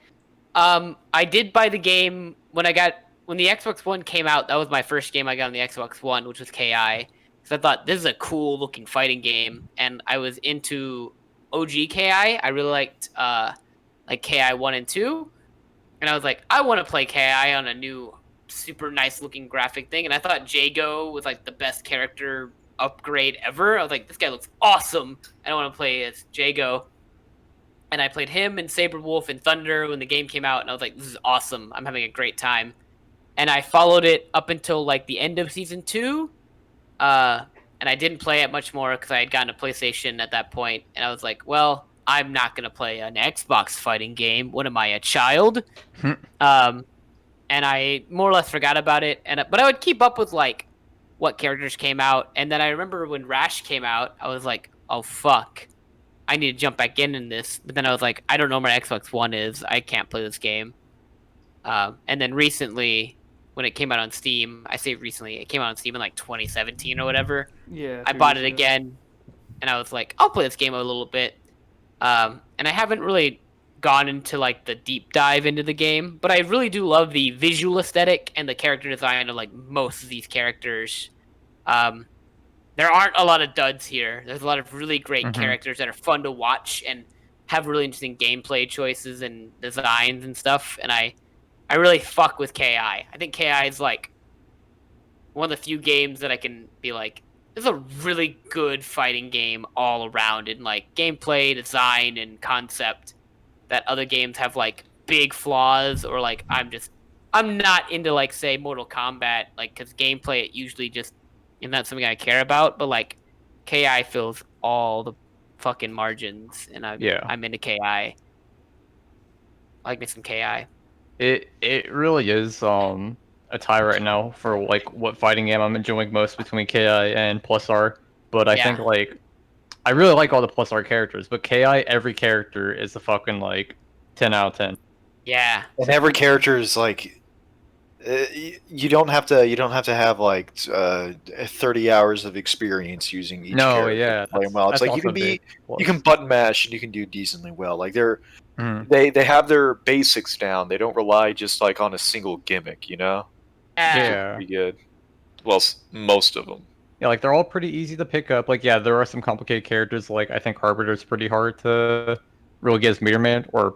I did buy the game when the Xbox One came out. That was my first game I got on the Xbox One, which was KI. So I thought this is a cool looking fighting game, and I was into OG KI. I really liked like KI 1 and 2, and I was like, I want to play KI on a new super nice looking graphic thing, and I thought Jago was like the best character upgrade ever. I was like, this guy looks awesome. I want to play as Jago. And I played him and Saberwolf and Thunder when the game came out, and I was like, this is awesome. I'm having a great time. And I followed it up until like the end of season 2. And I didn't play it much more because I had gotten a PlayStation at that point. And I was like, well, I'm not going to play an Xbox fighting game. What am I, a child? And I more or less forgot about it. But I would keep up with like what characters came out. And then I remember when Rash came out, I was like, oh, fuck. I need to jump back in this. But then I was like, I don't know where my Xbox One is. I can't play this game. And then recently, when it came out on Steam, I say recently, it came out on Steam in like 2017 or whatever. Yeah. I bought it again, and I was like, I'll play this game a little bit. And I haven't really gone into like the deep dive into the game, but I really do love the visual aesthetic and the character design of like most of these characters. there aren't a lot of duds here. There's a lot of really great Mhm. characters that are fun to watch and have really interesting gameplay choices and designs and stuff. And I really fuck with KI. I think KI is like one of the few games that I can be like, this is a really good fighting game all around in like gameplay, design, and concept. That other games have like big flaws, or like I'm not into like say Mortal Kombat, like because gameplay it usually just is not something I care about. But like KI fills all the fucking margins, and Yeah. I'm into KI. I like me some KI. It really is a tie right now for like what fighting game I'm enjoying most between KI and Plus R. But I think Yeah. like I really like all the Plus R characters, but KI every character is a fucking like 10 out of 10. Yeah. And every character is like, you don't have to have like 30 hours of experience using each No, character yeah, to play that's- them well. It's that's like you also can a big plus. you can button mash and you can do decently well. Like Mhm. They have their basics down. They don't rely just like on a single gimmick, you know. Yeah. Pretty good. Well, most of them. Yeah, like they're all pretty easy to pick up. Like, yeah, there are some complicated characters. Like, I think Harbiter's pretty hard to really get his meter man, or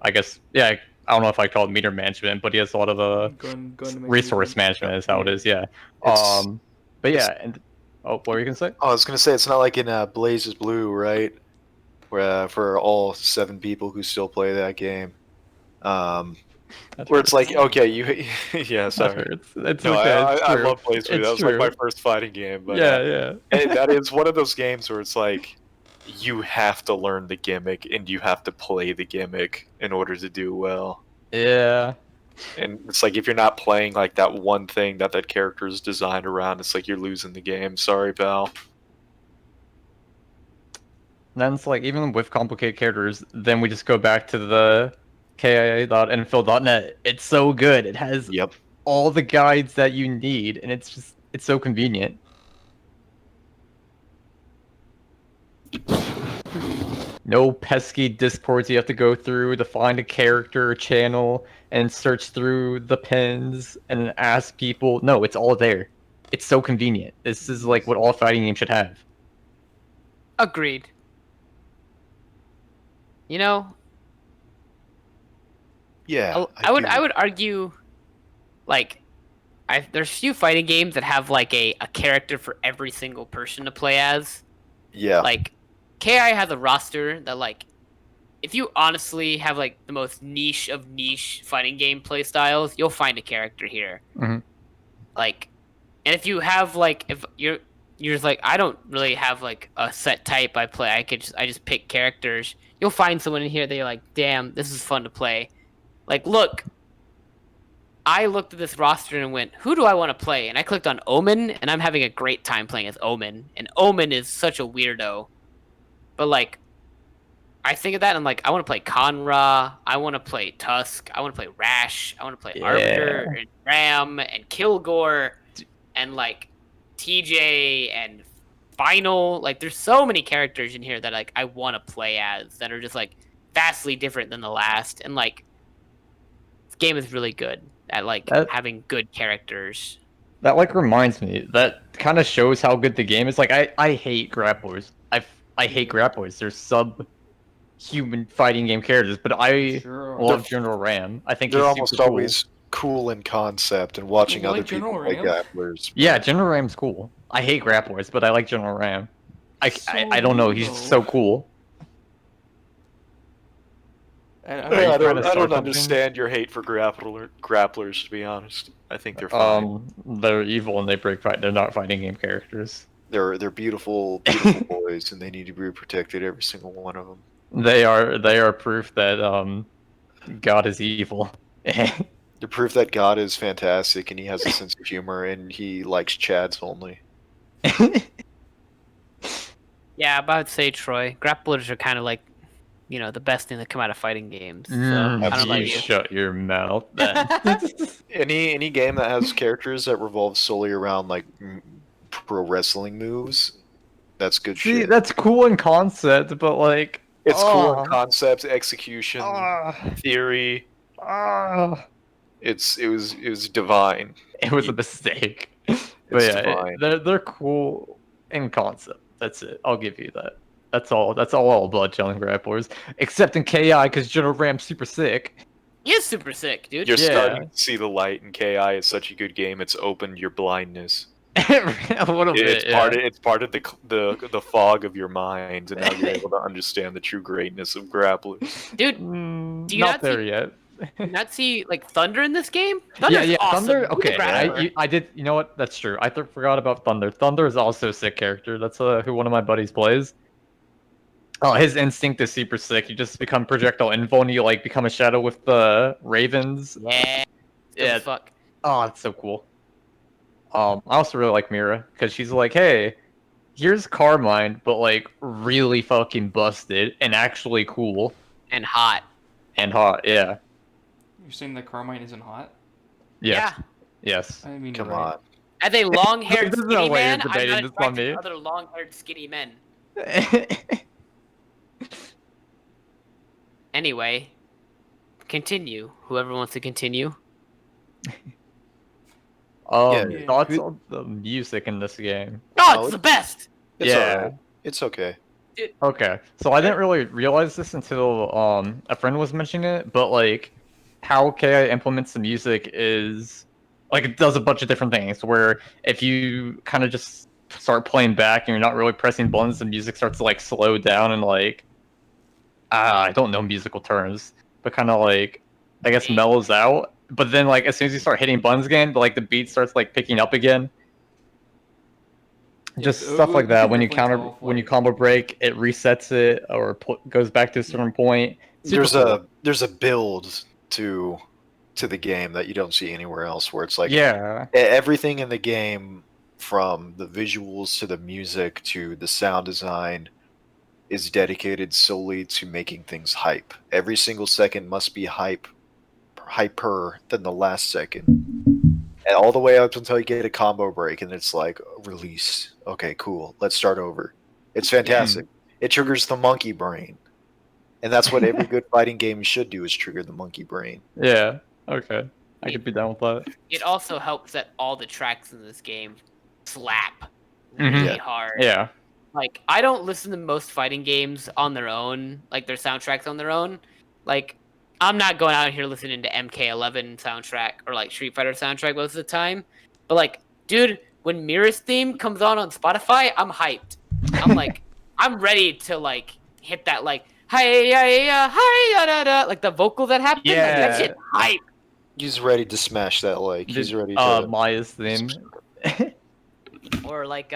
I guess, yeah, I don't know if I call it meter management, but he has a lot of Gun to make resource it- management is how it is. Yeah. It's- But yeah, and what were you gonna say? Oh, I was gonna say it's not like in Blazes Blue, right? Where for all 7 people who still play that game, where it's like, okay, you, yeah, sorry. It's No, okay. I true. love Blaze Blue. It's That was like my true. first fighting game. But, Yeah, yeah. and that is one of those games where it's like you have to learn the gimmick and you have to play the gimmick in order to do well. Yeah. And it's like if you're not playing like that one thing that character is designed around, it's like you're losing the game. Sorry, pal. And then it's like even with complicated characters, then we just go back to the kia.nfl.net. It's so good. It has Yep. all the guides that you need, and it's so convenient. No pesky discords you have to go through to find a character or channel and search through the pins and ask people. No, it's all there. It's so convenient. This is like what all fighting games should have. Agreed. You know, Yeah. I would argue, like, there's few fighting games that have like a character for every single person to play as. Yeah. Like, KI has a roster that like, if you honestly have like the most niche of niche fighting game play styles, you'll find a character here. Mhm. Like, and if you have like, if you're just like, I don't really have like a set type I play. I just pick characters. You'll find someone in here that you're like, damn, this is fun to play. Like, look, I looked at this roster and went, who do I want to play? And I clicked on Omen, and I'm having a great time playing as Omen. And Omen is such a weirdo. But, like, I think of that and I'm like, I want to play Conra, I want to play Tusk, I want to play Rash, I want to play Arbiter, and Ram, and Kilgore, and, like, TJ, and Final. Like, there's so many characters in here that, like, I want to play as that are just, like, vastly different than the last. And, like, this game is really good at, like, having good characters. That like reminds me. That kind of shows how good the game is. Like I hate grapplers. I hate grapplers. They're sub-human fighting game characters, but I Sure. love General Ram. I think They're he's almost super cool. always cool in concept, and watching You other like General people play Ram? grapplers. Yeah, General Ram's cool. I hate grapplers, but I like General Ram. I don't know. He's just so cool. And Are you I trying don't, to I start don't something? understand your hate for grapplers, to be honest. I think they're fine. They're evil and they break fight. They're not fighting game characters. They're beautiful, beautiful boys, and they need to be protected. Every single one of them. They are proof that God is evil. The proof that God is fantastic, and he has a sense of humor, and he likes Chads only. Yeah, I'm about to say, Troy, grapplers are kind of like, you know, the best thing that come out of fighting games. So, I don't know you you. shut your mouth. Then. Any game that has characters that revolve solely around like pro wrestling moves, that's good See, shit. that's cool in concept, but like It's cool in concept, execution, ah, theory. ah. It was divine. It was a mistake. But It's yeah, divine. they're cool in concept. That's it. I'll give you that. That's all Blood Chilling grapplers, except in KI because General Ram's super sick. He is super sick, dude. You're Yeah. starting to see the light in KI. It's such a good game. It's opened your blindness. A little bit. It's part of the fog of your mind, and now you're able to understand the true greatness of grapplers. Dude, do you Not not there see- yet. not see like Thunder in this game? Thunder's Yeah, awesome. Thunder. He's a Okay, grappler. I did. You know what? That's true. I forgot about Thunder. Thunder is also a sick character. That's who one of my buddies plays. Oh, his instinct is super sick. You just become projectile info, and you like become a shadow with the ravens. Yeah. Yeah. Fuck. Oh, it's so cool. I also really like Mira because she's like, hey, here's Carmine, but like really fucking busted and actually cool And hot. and hot. Yeah. You're saying that Carmine isn't hot? Yes. Yeah. Yes. I mean, Come you're right. on. As a long-haired This is skinny no way you're man, I'm debating not this on attracted me. to other long-haired skinny men. Anyway, continue. Whoever wants to continue. Yeah. Thoughts on the music in this game? Oh, Oh, it's the best. It's Yeah. alright. It's okay. Okay, so I didn't really realize this until a friend was mentioning it, but like how KI implements the music is like it does a bunch of different things. Where if you kind of just start playing back and you're not really pressing buttons, the music starts to like slow down and like I don't know musical terms, but kind of like I guess mellows out. But then like as soon as you start hitting buttons again, like the beat starts like picking up again. Just Yeah, stuff we like that. can When you definitely tell, when you like- combo break, it resets it or goes back to a certain point. Super cool. There's a build to the game that you don't see anywhere else, where it's like yeah, everything in the game, from the visuals to the music to the sound design, is dedicated solely to making things hype. Every single second must be hyper than the last second. And all the way up until you get a combo break and it's like, release. Okay, cool. Let's start over. It's fantastic. It triggers the monkey brain. And that's what every good fighting game should do, is trigger the monkey brain. yeah. Okay, I could be down with that. It also helps that all the tracks in this game slap Mhm. really Yeah. hard. Yeah, Like, I don't listen to most fighting games on their own, like their soundtracks on their own. Like, I'm not going out here listening to MK11 soundtrack or like Street Fighter soundtrack most of the time. But like, dude, when Mira's theme comes on Spotify, I'm hyped. I'm like, I'm ready to like hit that like hi da da, like the vocals that happen. Like, Yeah. that shit hype. He's ready to smash that like. He's ready to. Maya's theme. Or like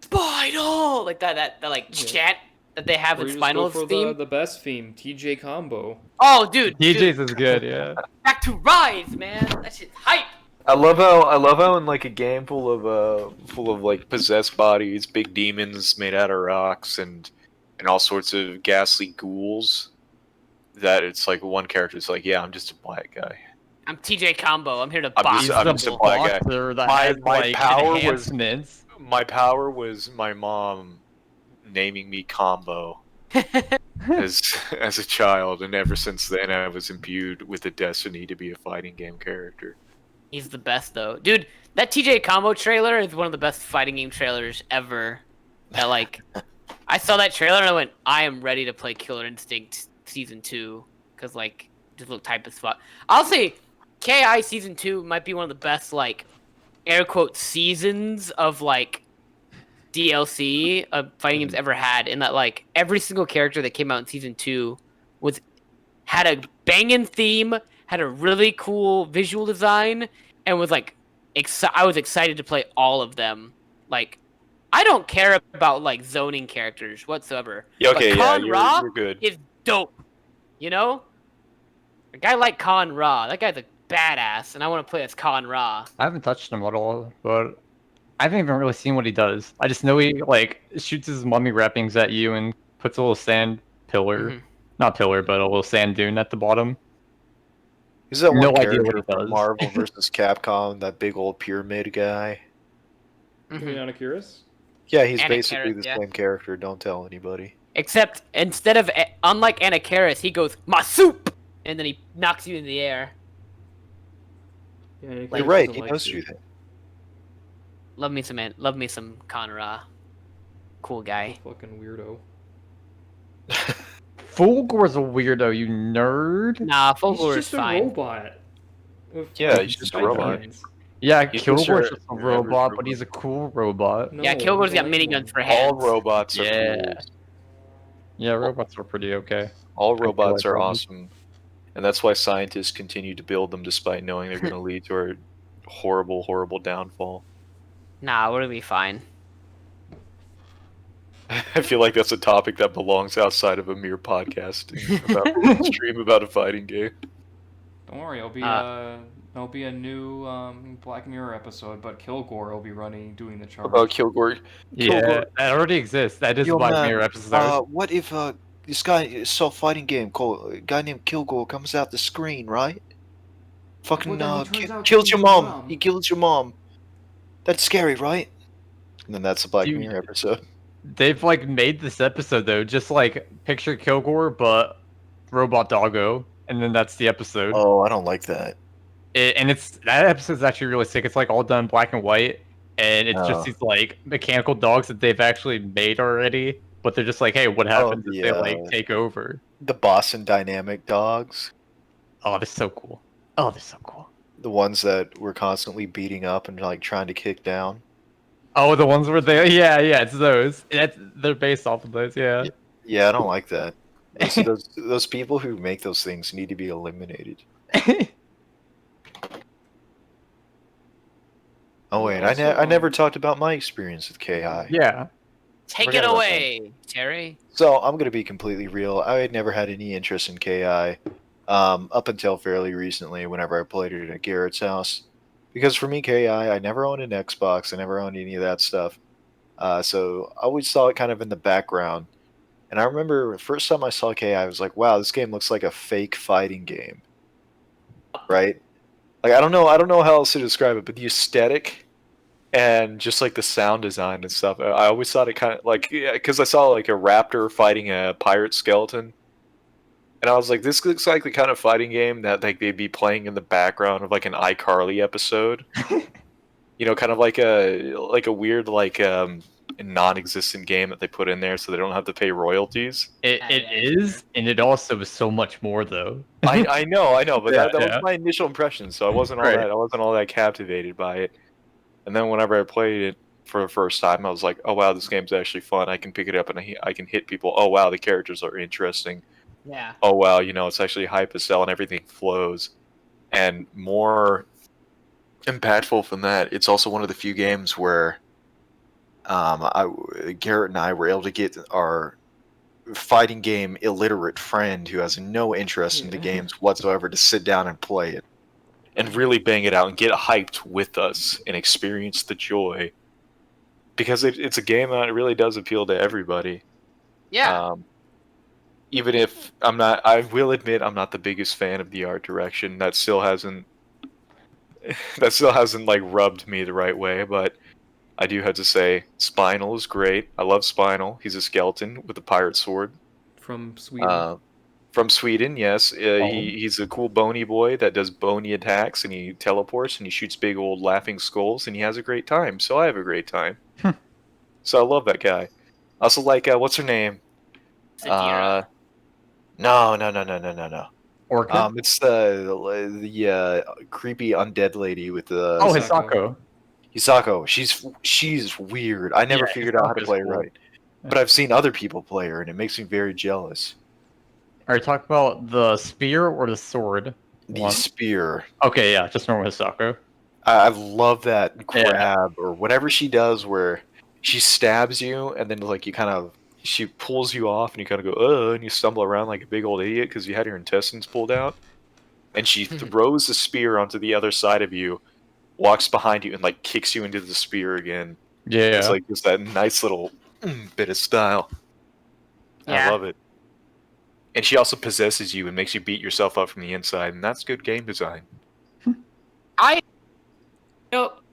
Spinal, like that like Yeah. chant that they have Or in you just go Spinal's for theme. the best theme, TJ combo. Oh, dude, DJ's is good. Yeah. back to Rise, man. That shit's hype. I love how in like a game full of like possessed bodies, big demons made out of rocks, and all sorts of ghastly ghouls, that it's like one character's like, yeah, I'm just a black guy. I'm TJ Combo. I'm here to I'm box. just- I'm just a black guy. boxer that My- has, my like, power was- enhancements. My power was my mom naming me Combo as a child, and ever since then I was imbued with the destiny to be a fighting game character. He's the best though, dude. That TJ Combo trailer is one of the best fighting game trailers ever. That like, I saw that trailer and I went, I am ready to play Killer Instinct Season 2 because like, just look type as fuck. I'll say, KI Season 2 might be one of the best like, air quote seasons of like DLC fighting games ever had. In that like every single character that came out in Season 2 had a banging theme, had a really cool visual design, and was like, I was excited to play all of them. Like, I don't care about like zoning characters whatsoever. Yeah, okay, but yeah, Khan Ra you're good. is dope. You know, a guy like Khan Ra, that guy's a badass, and I want to play as Khan Ra. I haven't touched him at all, but I haven't even really seen what he does. I just know he like shoots his mummy wrappings at you and puts a little sand pillar, Mhm. not pillar, but a little sand dune at the bottom. Is that No one idea what character he from does. Marvel vs. Capcom? That big old pyramid guy. Mhm. Anakiris? Yeah, he's Anakiris, basically the yeah. same character. Don't tell anybody. Except instead of unlike Anakiris, he goes my soup, and then he knocks you in the air. Yeah, Anakiris You're right. doesn't He like does you. do that. Love me some Conra. Cool guy. Fucking weirdo. Fulgor's a weirdo, you nerd. Nah, He's Fulgor is just a fine. robot. with Yeah, fucking he's just a spike robot. guns. Yeah, He's Kilgore's just just a your robot, average but he's a robot. cool robot. No, Yeah, Kilgore's he's a got lame miniguns one. for hands. All robots are Yeah. cool. Yeah, robots are pretty okay. All feel robots like are robots. awesome. And that's why scientists continue to build them despite knowing they're going to lead to our horrible, horrible downfall. Nah, we're gonna be fine. I feel like that's a topic that belongs outside of a mere podcast about stream about a fighting game. Don't worry, there'll be a new Black Mirror episode, but Kilgore will be doing the charge. About Kilgore. Yeah, Kilgore- that already exists. That is Yo, a Black man, Mirror episode. what if this guy saw a fighting game called a guy named Kilgore comes out the screen, right? Fucking Well, then he turns out to kills be your your mom. mom. He kills your mom. That's scary, right? And then that's a Black Dude. Mirror episode. They've like made this episode though, just like picture Kilgore but robot doggo, and then that's the episode. Oh, I don't like that. And that episode's actually really sick. It's like all done black and white, and it's Oh. just these like mechanical dogs that they've actually made already. But they're just like, hey, what happens if they like take over? The Boston Dynamic dogs. Oh, they're so cool. Oh, they're so cool. The ones that we're constantly beating up and like trying to kick down. Oh, the ones where yeah, it's those. They're based off of those, yeah. Yeah, I don't like that. Those people who make those things need to be eliminated. Oh wait, I never talked about my experience with KI. Yeah. Take Forget it about away, Terry. So I'm gonna be completely real. I had never had any interest in KI up until fairly recently, whenever I played it at Garrett's house. Because for me, KI, I never owned an Xbox. I never owned any of that stuff. So I always saw it kind of in the background. And I remember the first time I saw KI, I was like, "Wow, this game looks like a fake fighting game." Right? Like I don't know how else to describe it, but the aesthetic and just like the sound design and stuff. I always thought it kind of like because I saw like a raptor fighting a pirate skeleton. And I was like, this looks like the kind of fighting game that like they'd be playing in the background of like an iCarly episode. You know, kind of like a weird like non-existent game that they put in there so they don't have to pay royalties. It is, and it also is so much more though. I know, but Yeah, that yeah. was my initial impression, so I wasn't Right. all that captivated by it. And then whenever I played it for the first time, I was like, oh wow, this game's actually fun. I can pick it up and I can hit people. Oh wow, the characters are interesting. Yeah. Oh wow, you know, it's actually hype as hell and everything flows. And more impactful from that, it's also one of the few games where Garrett and I were able to get our fighting game illiterate friend who has no interest in the games whatsoever to sit down and play it. And really bang it out and get hyped with us and experience the joy. Because it's a game that really does appeal to everybody. Yeah. Even if I will admit I'm not the biggest fan of the art direction. That still hasn't like rubbed me the right way, but I do have to say Spinal is great. I love Spinal. He's a skeleton with a pirate sword. From Sweden. From Sweden, yes. He's a cool bony boy that does bony attacks, and he teleports, and he shoots big old laughing skulls, and he has a great time. So I have a great time. So I love that guy. I also like, what's her name? Sadira. No. Orchid? It's the creepy undead lady with the Oh, Hisako. Hisako. Hisako. She's weird. I never Yeah, figured out how to Hisako's play her cool. right, but I've seen other people play her, and it makes me very jealous. Are you talking about the spear or the sword? The One. spear. Okay, yeah, just normal Hisako. I love that Yeah. grab or whatever she does, where she stabs you, and then like she pulls you off, and you kind of go, and you stumble around like a big old idiot because you had your intestines pulled out, and she throws the spear onto the other side of you, walks behind you, and like kicks you into the spear again. Yeah. It's like just that nice little bit of style. Yeah. I love it. And she also possesses you and makes you beat yourself up from the inside, and that's good game design.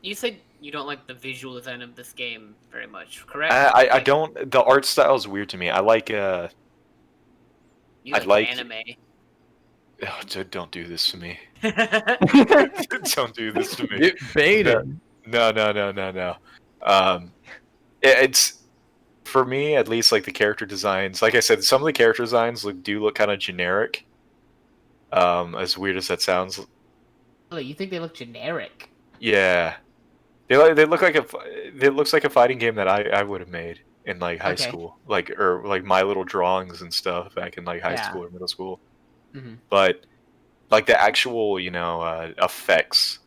You said you don't like the visual design of this game very much, correct? I Like, don't. The art style is weird to me. I like. You I like- anime. Don't do this to me. Don't do this to me. Baited. No. It's for me at least. Like the character designs, like I said, some of the character designs do look kind of generic. As weird as that sounds. Oh, you think they look generic? Yeah, they look like it looks like a fighting game that I would have made in like high school, or like my little drawings and stuff back in like high school or middle school. Mm-hmm. But like the actual, effects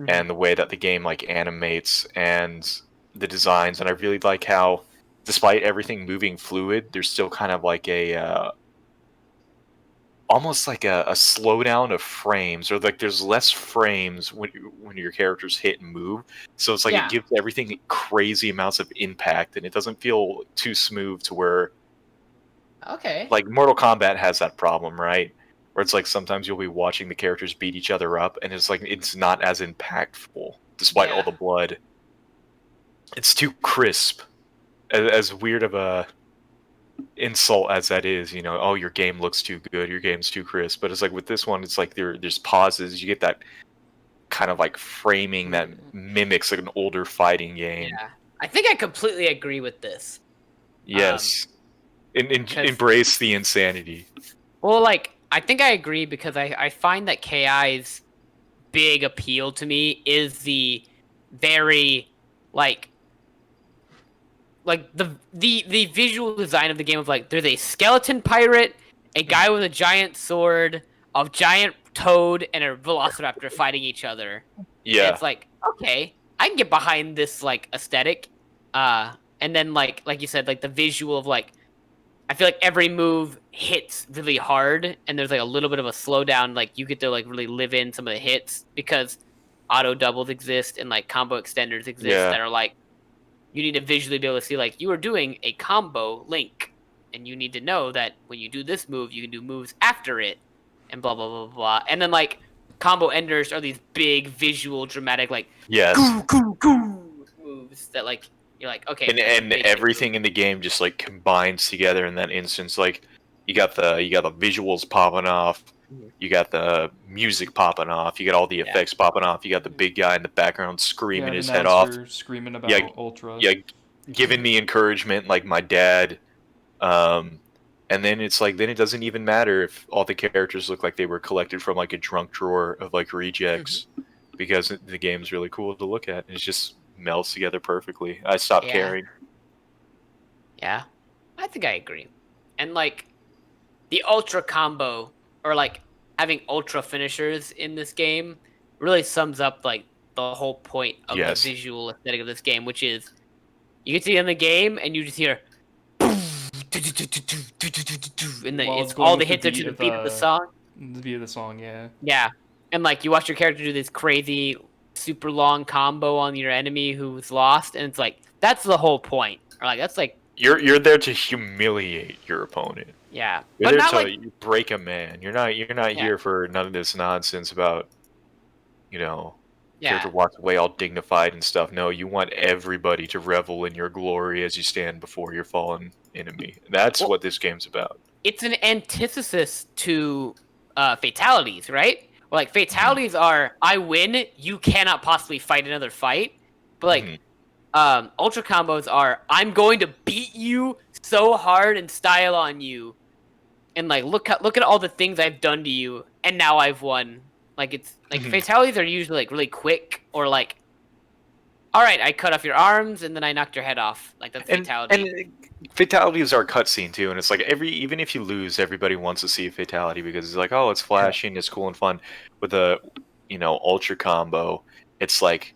and the way that the game like animates and the designs, and I really like how, despite everything moving fluid, there's still kind of like a almost like a slowdown of frames, or like there's less frames when your characters hit and move. So it's like it gives everything crazy amounts of impact, and it doesn't feel too smooth to where. Okay. Like Mortal Kombat has that problem, right? Where it's like sometimes you'll be watching the characters beat each other up, and it's like it's not as impactful despite all the blood. It's too crisp. As weird of a insult as that is, oh, your game looks too good, your game's too crisp. But it's like with this one, it's like there's pauses. You get that kind of like framing that mimics like an older fighting game. Yeah, I think I completely agree with this. Yes. Embrace the insanity. Well, like, I think I agree because I find that KI's big appeal to me is the very, like the visual design of the game of, like, there's a skeleton pirate, a guy with a giant sword, a giant toad, and a velociraptor fighting each other. Yeah. And it's like, okay, I can get behind this, like, aesthetic. And then, like you said, like, the visual of, like, I feel like every move hits really hard, and there's like a little bit of a slowdown. Like you get to like really live in some of the hits because auto doubles exist and like combo extenders exist that are like you need to visually be able to see like you are doing a combo link, and you need to know that when you do this move, you can do moves after it, and blah blah blah blah. And then like combo enders are these big visual dramatic like moves that like. You're like, okay, and everything in the game just like combines together in that instance. Like you got the visuals popping off, you got the music popping off, you got all the effects popping off, you got the big guy in the background screaming his head off, screaming about Ultra, giving me encouragement like my dad. And then it's like then it doesn't even matter if all the characters look like they were collected from like a drunk drawer of like rejects, because the game's really cool to look at. It's just melts together perfectly. I stopped caring. Yeah, I think I agree. And like the ultra combo, or like having ultra finishers in this game, really sums up like the whole point of the visual aesthetic of this game, which is you get to the end of the game and you just hear and it's all the hits are to the beat of the song. The beat of the song, yeah. And like you watch your character do this crazy super long combo on your enemy who's lost, and it's like that's the whole point. Or like that's like you're there to humiliate your opponent. Yeah, you're there to like, break a man. You're not here for none of this nonsense about character walks away all dignified and stuff. No, you want everybody to revel in your glory as you stand before your fallen enemy. That's what this game's about. It's an antithesis to fatalities, right? Like, fatalities are, I win, you cannot possibly fight another fight. But, like, ultra combos are, I'm going to beat you so hard and style on you. And, like, look at all the things I've done to you, and now I've won. Like, it's, like, fatalities are usually, like, really quick, or, like, alright, I cut off your arms, and then I knocked your head off. Like, that's fatality. And fatalities are a cutscene, too, and it's like, even if you lose, everybody wants to see a fatality, because it's like, oh, it's flashy, and it's cool and fun. With a, ultra combo, it's like,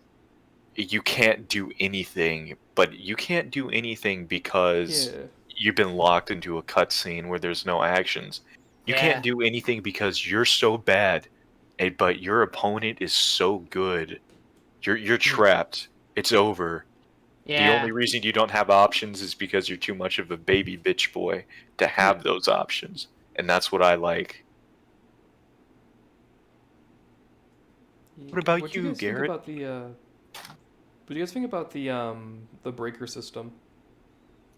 you can't do anything, but you can't do anything because you've been locked into a cutscene where there's no actions. You can't do anything because you're so bad, but your opponent is so good. You're trapped. It's over. Yeah. The only reason you don't have options is because you're too much of a baby bitch boy to have those options. And that's what I like. What about you, Garrett? What do you guys think about the breaker system?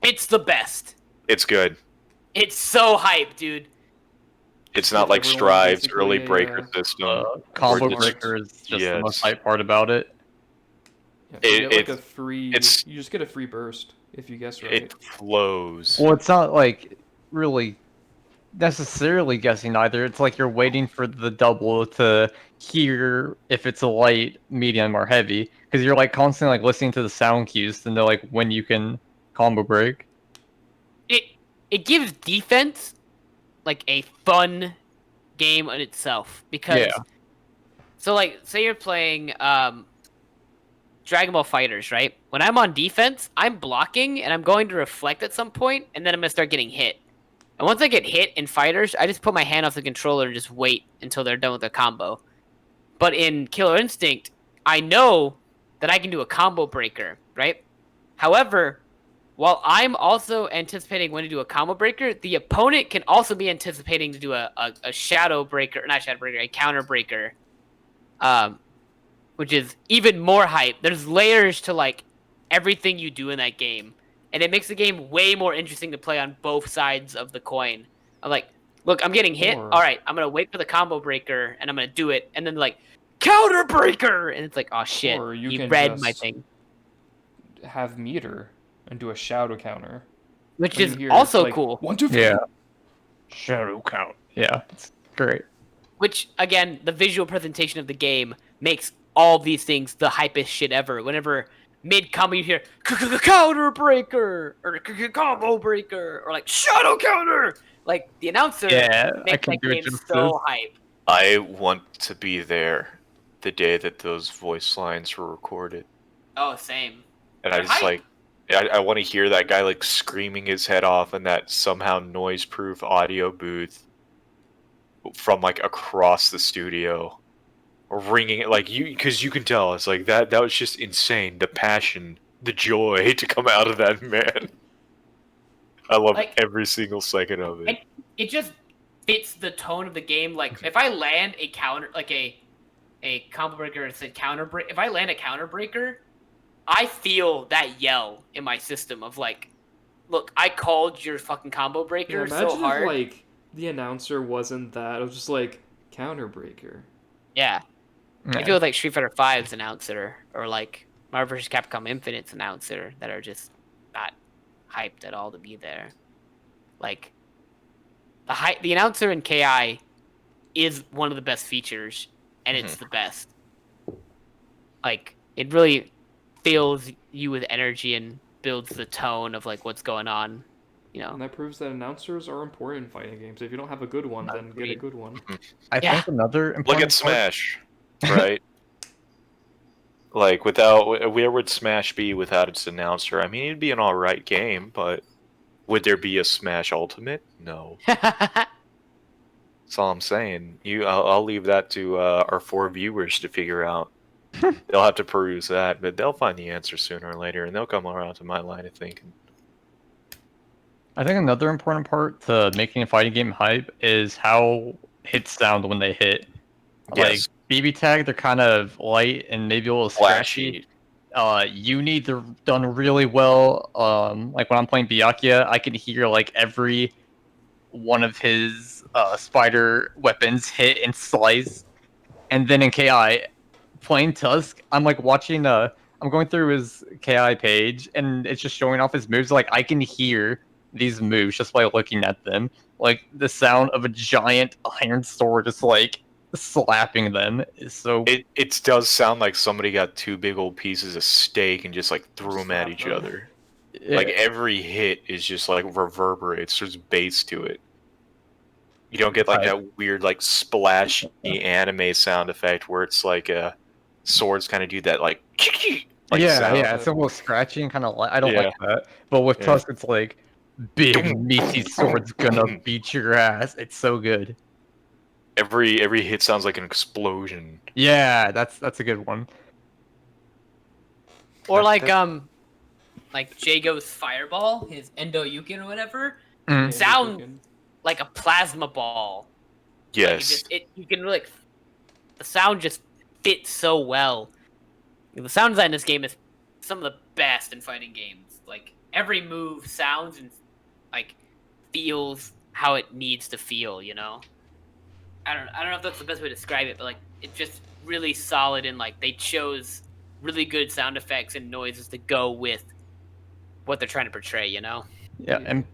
It's the best. It's good. It's so hype, dude. It's not like Strive's early breaker system. Combo breaker is just the most hype part about it. Yeah, you get like a free. You just get a free burst if you guess right. It flows. Well, it's not like really necessarily guessing either. It's like you're waiting for the double to hear if it's a light, medium, or heavy, because you're like constantly like listening to the sound cues to know like when you can combo break. It gives defense like a fun game in itself because. Yeah. So like, say you're playing Dragon Ball Fighters, right? When I'm on defense, I'm blocking and I'm going to reflect at some point, and then I'm gonna start getting hit. And once I get hit in Fighters, I just put my hand off the controller and just wait until they're done with their combo. But in Killer Instinct, I know that I can do a combo breaker, right? However, while I'm also anticipating when to do a combo breaker, the opponent can also be anticipating to do a shadow breaker, not shadow breaker, a counter breaker. Which is even more hype. There's layers to like everything you do in that game, and it makes the game way more interesting to play on both sides of the coin. I'm like, look, I'm getting hit. All right, I'm gonna wait for the combo breaker, and I'm gonna do it, and then like counter breaker, and it's like, oh shit, Or you he can read just my thing. Have meter and do a shadow counter, which when is you hear, also like, cool. 1, 2, 3. Yeah. Shadow count. Yeah, it's great. Which again, the visual presentation of the game makes all these things the hypest shit ever. Whenever mid combo you hear counter breaker or combo breaker or like shadow counter, like the announcer makes that game so hype. I want to be there the day that those voice lines were recorded. Oh, same. And I just like, I want to hear that guy like screaming his head off in that somehow noise-proof audio booth from like across the studio, ringing it like because you can tell it's like that was just insane. The passion, the joy to come out of that man. I love like, every single second of it. It just fits the tone of the game. Like if I land a counter, like a combo breaker, it's a counter break. If I land a counter breaker, I feel that yell in my system of like, look, I called your fucking combo breaker so hard. If, like, the announcer wasn't that. It was just like counter breaker. Yeah. I feel like Street Fighter V's announcer or like Marvel vs. Capcom Infinite's announcer that are just not hyped at all to be there. Like the announcer in KI is one of the best features, and it's the best. Like it really fills you with energy and builds the tone of like what's going on. You know, and that proves that announcers are important in fighting games. If you don't have a good one, then get a good one. I think another important look at Smash, right? Like where would Smash be without its announcer? I mean, it'd be an alright game, but would there be a Smash Ultimate? No. That's all I'm saying. I'll leave that to our 4 viewers to figure out. They'll have to peruse that, but they'll find the answer sooner or later, and they'll come around to my line of thinking. I think another important part to making a fighting game hype is how hits sound when they hit. Yes. Like BB Tag, they're kind of light and maybe a little scratchy. Uni, they're done really well. Like when I'm playing Byakuya, I can hear like every one of his spider weapons hit and slice. And then in KI, playing Tusk, I'm like watching I'm going through his KI page and it's just showing off his moves. Like I can hear these moves just by looking at them. Like the sound of a giant iron sword just like slapping them is so. It does sound like somebody got 2 big old pieces of steak and just like threw them at each other. Yeah. Like every hit is just like reverberates. There's bass to it. You don't get like that weird like splashy anime sound effect where it's like swords kind of do that like. Like sound. It's a little scratchy and kind of. I don't like that. But with Tusk, it's like big meaty sword's gonna beat your ass. It's so good. Every hit sounds like an explosion. Yeah, that's a good one. Or like Jago's fireball, his Endo Yukin or whatever, sound like a plasma ball. Yes. Like you can really, the sound just fits so well. The sound design in this game is some of the best in fighting games. Like every move sounds and like feels how it needs to feel, you know? I don't know if that's the best way to describe it, but like it's just really solid and like they chose really good sound effects and noises to go with what they're trying to portray, you know? Yeah, and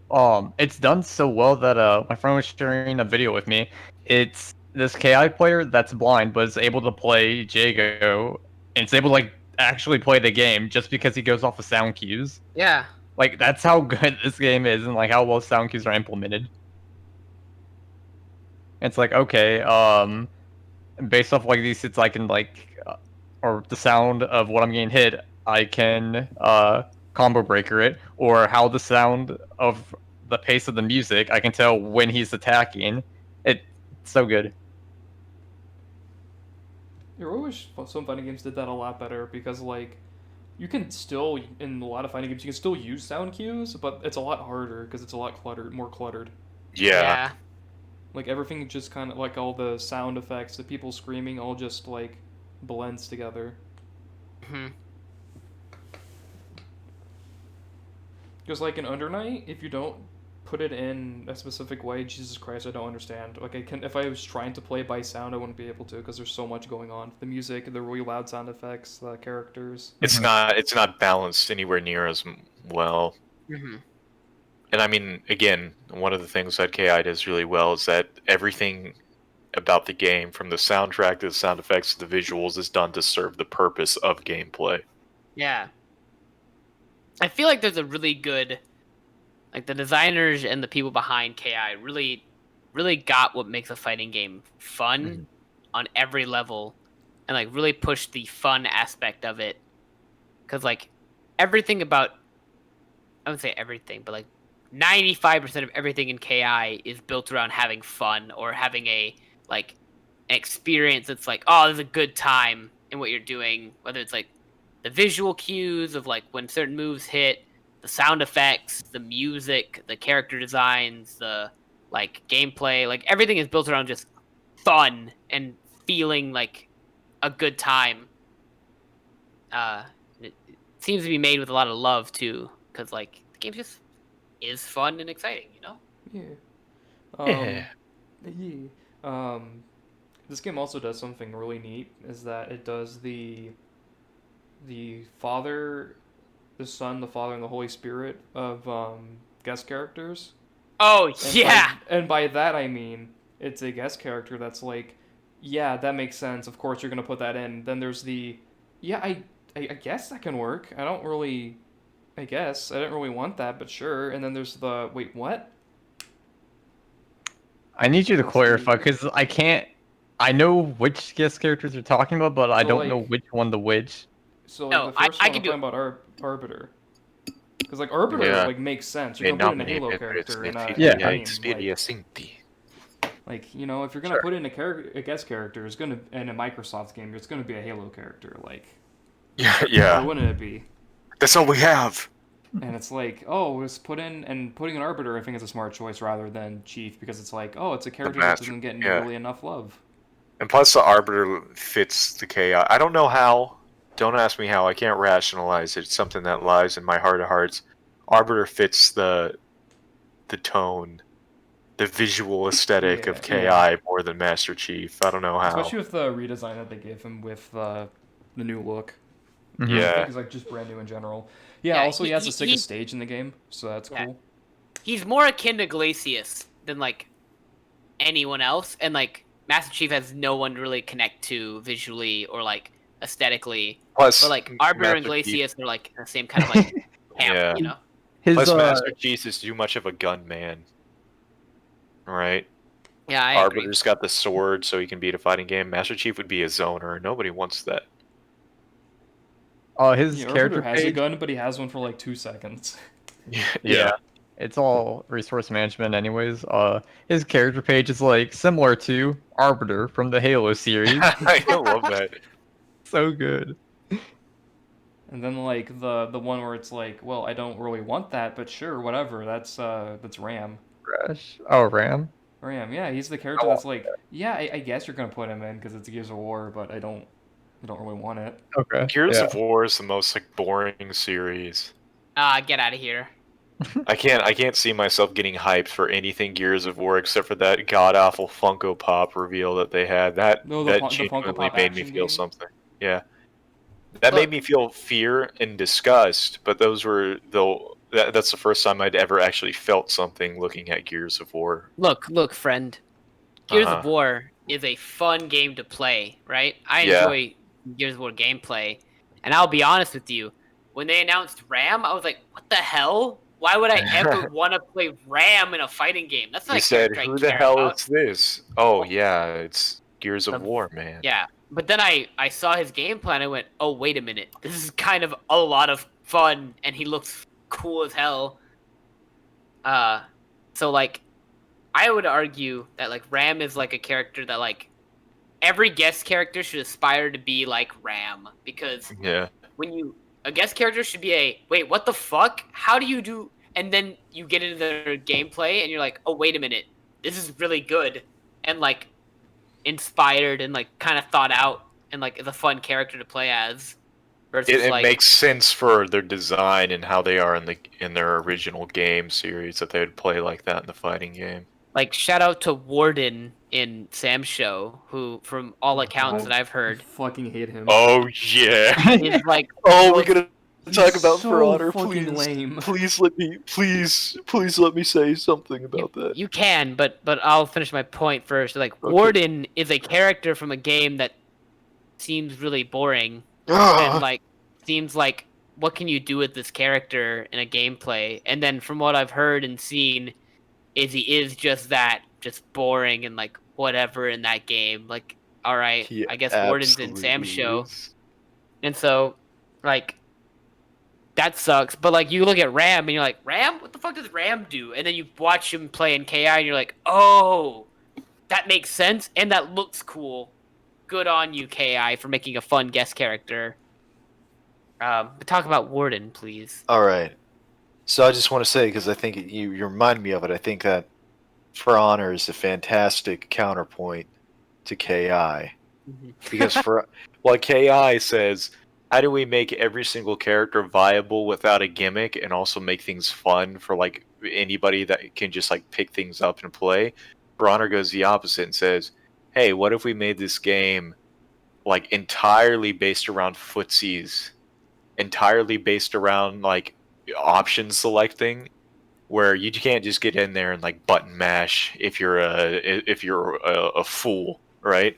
it's done so well that my friend was sharing a video with me. It's this KI player that's blind but is able to play Jago, and it's able to like actually play the game just because he goes off of sound cues. Yeah. Like that's how good this game is, and like how well sound cues are implemented. It's like okay, based off like these hits, I can like, or the sound of what I'm getting hit, I can combo breaker it, or how the sound of the pace of the music, I can tell when he's attacking. It's so good. I wish some fighting games did that a lot better because like you can still in a lot of fighting games you can still use sound cues, but it's a lot harder because it's a lot more cluttered. Yeah. Like everything just kind of like all the sound effects, the people screaming, all just like blends together. Hmm. Because like in Under Night, if you don't put it in a specific way, Jesus Christ, I don't understand. Like if I was trying to play by sound, I wouldn't be able to because there's so much going on. The music, the really loud sound effects, the characters. It's not balanced anywhere near as well. Mm-hmm. And I mean, again, one of the things that KI does really well is that everything about the game, from the soundtrack to the sound effects to the visuals, is done to serve the purpose of gameplay. Yeah. I feel like there's a really good, like the designers and the people behind KI really got what makes a fighting game fun on every level, and like really pushed the fun aspect of it. Because like everything about, I wouldn't say everything, but like 95% of everything in KI is built around having fun or having a like an experience that's like, oh, there's a good time in what you're doing, whether it's like the visual cues of like when certain moves hit, the sound effects, the music, the character designs, the like gameplay, like everything is built around just fun and feeling like a good time. It seems to be made with a lot of love too, because like the game just is fun and exciting, you know? Yeah. This game also does something really neat, is that it does the Father, the Son, the Father, and the Holy Spirit of guest characters. Oh, And yeah! and by that I mean, it's a guest character that's like, yeah, that makes sense, of course you're going to put that in. Then there's the, yeah, I guess that can work. I didn't really want that, but sure. And then there's the, wait, what? I need you to clarify because I know which guest characters you're talking about, but I don't know which one to which. So No, the first I one can I'm do talking about Arbiter. Because like Arbiter like makes sense. You're gonna put in a Halo character in a game, like you know, if you're gonna put in a guest character, it's gonna in a Microsoft game, it's gonna be a Halo character. Like why wouldn't it be? That's all we have. And it's like, oh, let's putting an Arbiter, I think is a smart choice rather than Chief, because it's like, oh, it's a character that doesn't get nearly enough love. And plus, the Arbiter fits the KI. I don't know how. Don't ask me how. I can't rationalize it. It's something that lies in my heart of hearts. Arbiter fits the tone, the visual aesthetic of KI more than Master Chief. I don't know how. Especially with the redesign that they gave him with the new look. Yeah. I think he's like just brand new in general. Yeah, also he has the sickest stage in the game, so that's cool. He's more akin to Glacius than like anyone else, and like Master Chief has no one to really connect to visually or like aesthetically. Plus, but like Arbiter and Glacius are like the same kind of like camp, you know. Plus, Master Chief is too much of a gunman, right? Yeah, I Arbiter's agree. got the sword, so he can beat a fighting game. Master Chief would be a zoner. Nobody wants that. His character has page, a gun, but he has one for like 2 seconds. Yeah. It's all resource management anyways. His character page is like similar to Arbiter from the Halo series. I love that. So good. And then like the one where it's like, well, I don't really want that, but sure, whatever. That's Ram. Crash. Oh, Ram. Ram, yeah, he's the character that's like, yeah, I guess you're gonna put him in because it's Gears of War, but I don't really want it. Okay. Gears of War is the most like boring series. Get out of here. I can't see myself getting hyped for anything Gears of War except for that god awful Funko Pop reveal that they had. That genuinely made me feel something. Yeah. That made me feel fear and disgust, but those were that's the first time I'd ever actually felt something looking at Gears of War. Look, friend. Gears of War is a fun game to play, right? I enjoy Gears of War gameplay, and I'll be honest with you. When they announced RAM, I was like, "What the hell? Why would I ever want to play RAM in a fighting game? That's not." You said, "Who the hell is this?" Oh yeah, it's Gears of War, man. Yeah, but then I saw his gameplay and I went, "Oh wait a minute, this is kind of a lot of fun, and he looks cool as hell." So like, I would argue that like Ram is like a character that like every guest character should aspire to be like Ram, because when a guest character should be wait, what the fuck? How do you do? And then you get into their gameplay and you're like, oh wait a minute, this is really good, and like inspired and like kind of thought out and like is a fun character to play as. It makes sense for their design and how they are in their original game series that they would play like that in the fighting game. Like, shout out to Warden in Sam's show, who, from all accounts that I've heard, I fucking hate him. Oh yeah. He's like, we're gonna talk about so For Honor. fucking Please, lame. please let me say something about that. You can, but I'll finish my point first. Like, Warden is a character from a game that seems really boring, and like seems like, what can you do with this character in a gameplay? And then from what I've heard and seen, is he is just boring and like whatever in that game. Like, all right, I guess Warden's in Sam's show, and so like that sucks. But like you look at Ram and you're like, Ram, what the fuck does Ram do? And then you watch him play in KI and you're like, oh, that makes sense and that looks cool. Good on you, KI, for making a fun guest character. But talk about Warden, please. All right. So I just want to say, because I think you remind me of it, I think that For Honor is a fantastic counterpoint to KI. Because KI says, how do we make every single character viable without a gimmick and also make things fun for like anybody that can just like pick things up and play? For Honor goes the opposite and says, hey, what if we made this game like entirely based around footsies, entirely based around like option selecting, where you can't just get in there and like button mash if you're a fool, right?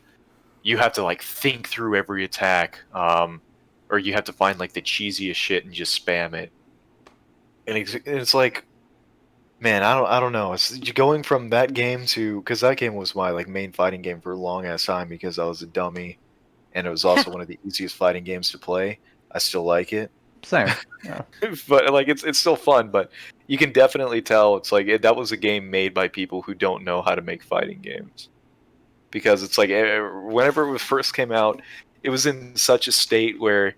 You have to like think through every attack, or you have to find like the cheesiest shit and just spam it. And it's like, man, I don't know. It's going from that game to, because that game was my like main fighting game for a long ass time because I was a dummy, and it was also one of the easiest fighting games to play. I still like it. Same. Yeah. But like it's still fun, but you can definitely tell it's like that was a game made by people who don't know how to make fighting games. Because it's like whenever it first came out, it was in such a state where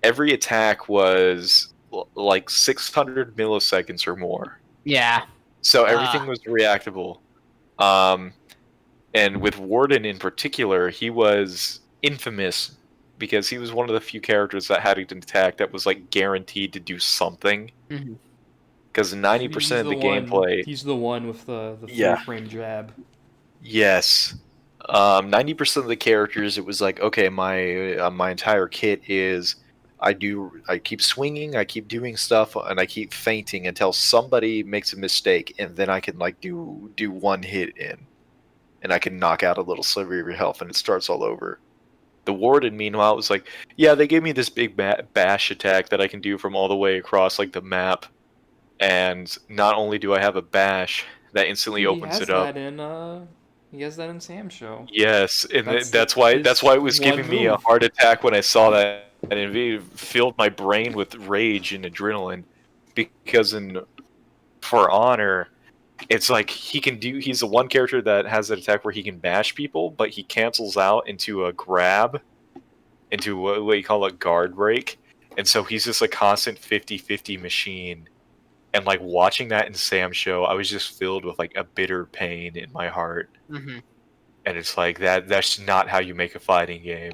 every attack was like 600 milliseconds or more. Yeah. So everything was reactable. And with Warden in particular, he was infamous because he was one of the few characters that had an attack that was like guaranteed to do something. Because 90% of the gameplay, he's the one with the frame jab. Yes. 90% of the characters, it was like, okay, my entire kit is I keep swinging, I keep doing stuff, and I keep feinting until somebody makes a mistake, and then I can like do one hit in, and I can knock out a little sliver of your health, and it starts all over. The Warden, meanwhile, was like, yeah, they gave me this big bash attack that I can do from all the way across like the map, and not only do I have a bash that instantly opens it up. He has that in Sam's show. Yes, and that's why it was giving me a heart attack when I saw that, and it filled my brain with rage and adrenaline. Because For Honor, it's like he's the one character that has an attack where he can bash people, but he cancels out into a grab, into what you call a guard break, and so he's just a constant 50-50 machine. And like watching that in Sam's show, I was just filled with like a bitter pain in my heart. And it's like that's not how you make a fighting game,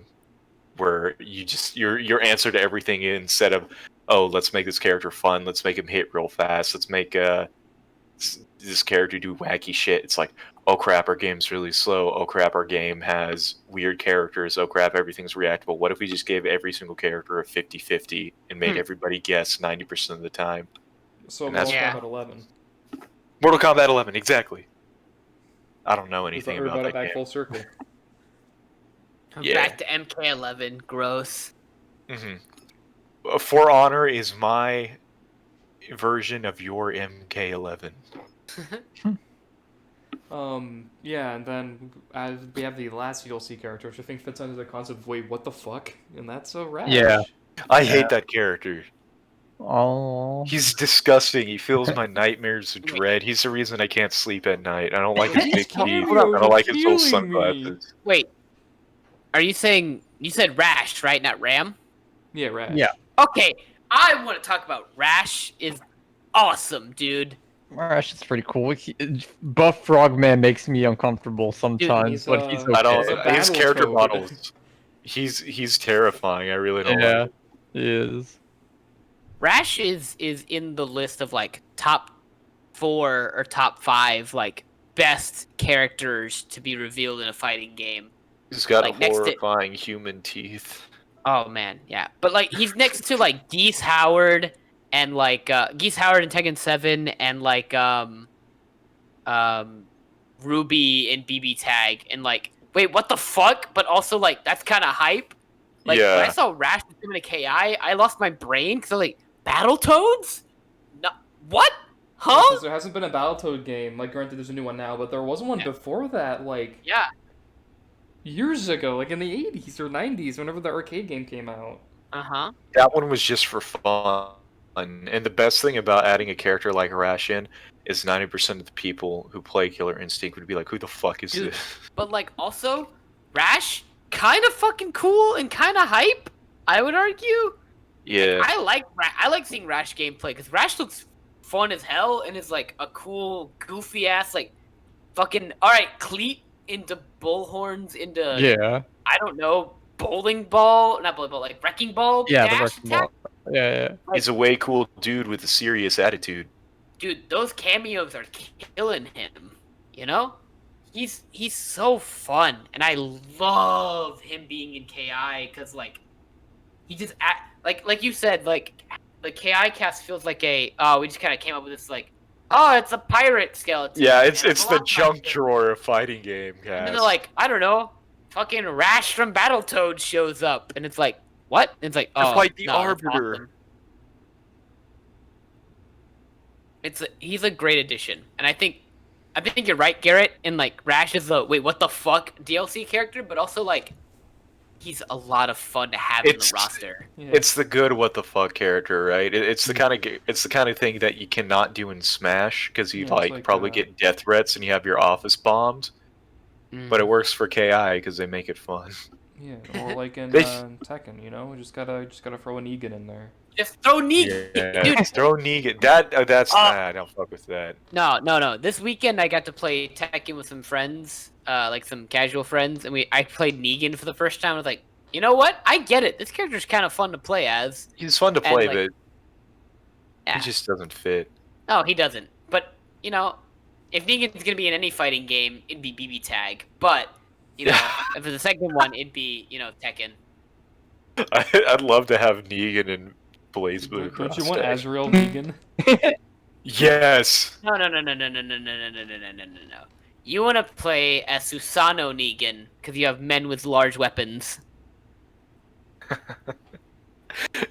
where you just your answer to everything, instead of, oh, let's make this character fun, let's make him hit real fast, let's make this character do wacky shit. It's like, oh crap, our game's really slow. Oh crap, our game has weird characters. Oh crap, everything's reactable. What if we just gave every single character a 50-50 and made everybody guess 90% of the time? So And Mortal that's- Kombat 11. Mortal Kombat 11, exactly. I don't know anything We're about that back game. full circle. Yeah. Back to MK11. Gross. For Honor is my version of your MK11. Yeah, and then we have the last DLC character, which I think fits under the concept of, wait, what the fuck? And that's a Rash. Yeah. I hate that character. Oh. He's disgusting. He fills my nightmares with dread. He's the reason I can't sleep at night. I don't like his big teeth. I cameos don't like are his little killing me. sunglasses. Wait. Are you saying you said Rash, right? Not Ram? Yeah, Rash. Yeah. Okay. I want to talk about Rash is awesome, dude. Rash is pretty cool. Buff Frogman makes me uncomfortable sometimes, he's, but he's I I okay. don't. He's a His battle character toad. models. He's terrifying. I really don't Yeah, like it. he is. Rash is in the list of like top 4 or top 5 like best characters to be revealed in a fighting game. He's got Like, next to- horrifying human teeth. Oh man, yeah. But like he's next to like Geese Howard and like Geese Howard in Tekken 7 and like Ruby in BB Tag and like wait, what the fuck? But also like that's kind of hype. Like when I Yeah. saw Rash in a KI, I lost my brain because like Battletoads? No, what? Huh? Because there hasn't been a Battletoad game. Like, granted, there's a new one now, but there wasn't one Yeah. before that, like, Yeah. years ago, like in the 80s or 90s, whenever the arcade game came out. Uh-huh. That one was just for fun. And the best thing about adding a character like Rash in is 90% of the people who play Killer Instinct would be like, who the fuck is Dude. this? But like also Rash kind of fucking cool and kind of hype, I would argue. Yeah. I like seeing Rash gameplay because Rash looks fun as hell and is like a cool, goofy ass like fucking alright, cleat into bullhorns into Yeah. I don't know, bowling ball, not bowling ball, like wrecking ball. Yeah, the dash wrecking attack. ball. Yeah. He's a way cool dude with a serious attitude. Dude, those cameos are killing him. You know? He's so fun, and I love him being in KI because like he just act like you said, like the KI cast feels like a we just kind of came up with this like it's a pirate skeleton. Yeah, and it's a the block junk monster. drawer of fighting game, guys. And then they're like, I don't know, fucking Rash from Battletoads shows up, and it's like, what? And it's like, oh, fight the no, that's Arbiter. awesome. He's a great addition, and I think you're right, Garrett. And like Rash is the wait, what the fuck DLC character, but also like he's a lot of fun to have in the It's- roster. Yeah. It's the good what the fuck character, right? It's the kind of thing that you cannot do in Smash because you Yeah, it's like, probably get death threats and you have your office bombed. Mm. But it works for KI because they make it fun. Yeah, or like in They- Tekken, you know, we just gotta throw an Egan in there. Just throw Negan, Yeah, dude. throw Negan. That's nah, I don't fuck with that. No. This weekend I got to play Tekken with some friends, like some casual friends, and I played Negan for the first time. I was like, you know what? I get it. This character's kind of fun to play as. He's fun to And, play, like, but Yeah. he just doesn't fit. No, he doesn't. But you know, if Negan's gonna be in any fighting game, it'd be BB Tag. But you know, if it's the second one, it'd be Tekken. I'd love to have Negan and Blaze Blue. Don't you want cross-tag. Azrael Negan? Yes. No. You want to play as Susano Negan because you have men with large weapons.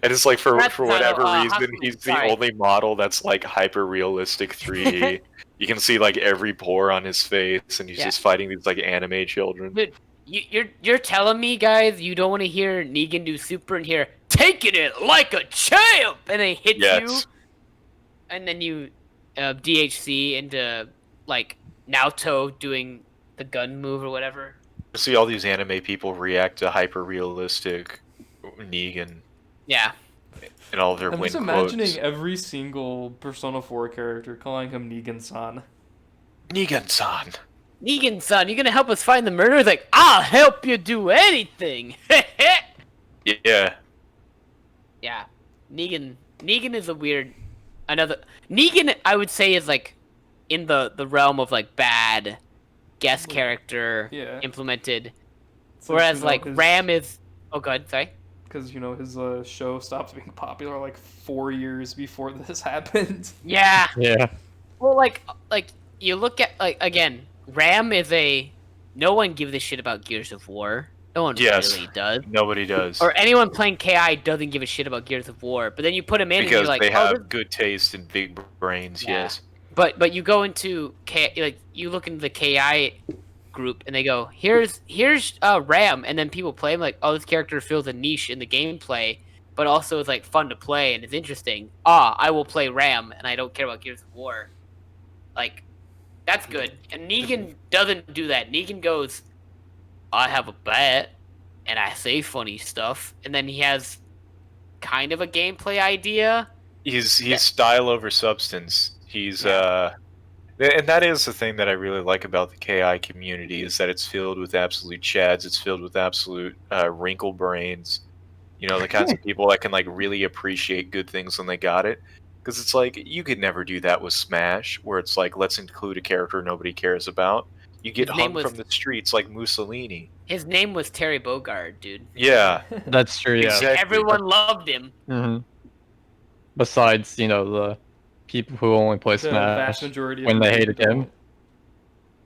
And it's like for That's whatever not- reason, Haku, he's the sorry. only model that's like hyper realistic 3D. You can see like every pore on his face, and he's Yeah. just fighting these like anime children. Dude, you're telling me, guys, you don't want to hear Negan do super and hear taking it like a champ, and then he hits Yes. you, and then you DHC into like Naoto doing the gun move or whatever. See all these anime people react to hyper realistic Negan Yeah, and all of their I'm win just quotes. imagining every single Persona 4 character calling him Negan-san. Negan-san. Negan-san, you gonna help us find the murderer? Like, I'll help you do anything. Yeah. Yeah, Negan is a weird. Negan, I would say, is like in the realm of like bad guest character Yeah. implemented. Since, Whereas you know, like his- Ram is. Oh, good. Sorry. Because, you know, his show stopped being popular like 4 years before this happened. Yeah. Yeah. Well, like you look at like again, Ram is a. No one gives a shit about Gears of War. No one Yes. really does. Nobody does. Or anyone playing KI doesn't give a shit about Gears of War. But then you put him in, and Because you're like, they oh, have good taste and big brains, Yeah. yes. But you go into you look into the KI group and they go, here's Ram, and then people play him like, oh, this character fills a niche in the gameplay, but also is like fun to play and it's interesting. I will play Ram and I don't care about Gears of War. Like, that's good. And Negan doesn't do that. Negan goes, I have a bet and I say funny stuff, and then he has kind of a gameplay idea. He's style over substance. He's and that is the thing that I really like about the KI community, is that it's filled with absolute chads. It's filled with absolute wrinkle brains. You know, the kinds of people that can like really appreciate good things when they got it. Because it's like, you could never do that with Smash, where it's like, let's include a character nobody cares about. You get His name hung was- from the streets like Mussolini. His name was Terry Bogard, dude. Yeah. That's true. Yeah. Exactly. Everyone loved him. hmm Besides, you know, the people who only play The Smash vast majority of when they the hated people- him.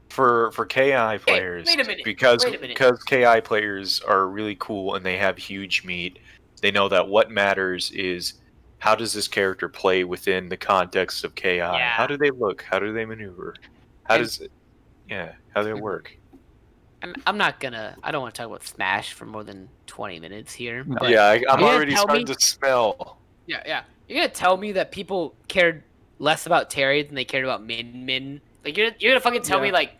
For KI players, wait a minute, because wait a minute. KI players are really cool and they have huge meat. They know that what matters is, how does this character play within the context of KI? Yeah. How do they look? How do they maneuver? How And- does it? Yeah, how do they work? I'm not gonna. I don't want to talk about Smash for more than 20 minutes here. No. But Yeah, I'm You're gonna already tell starting me- to smell. yeah. You're gonna tell me that people cared less about Terry than they cared about Min Min? Like you're gonna fucking tell me Yeah. like,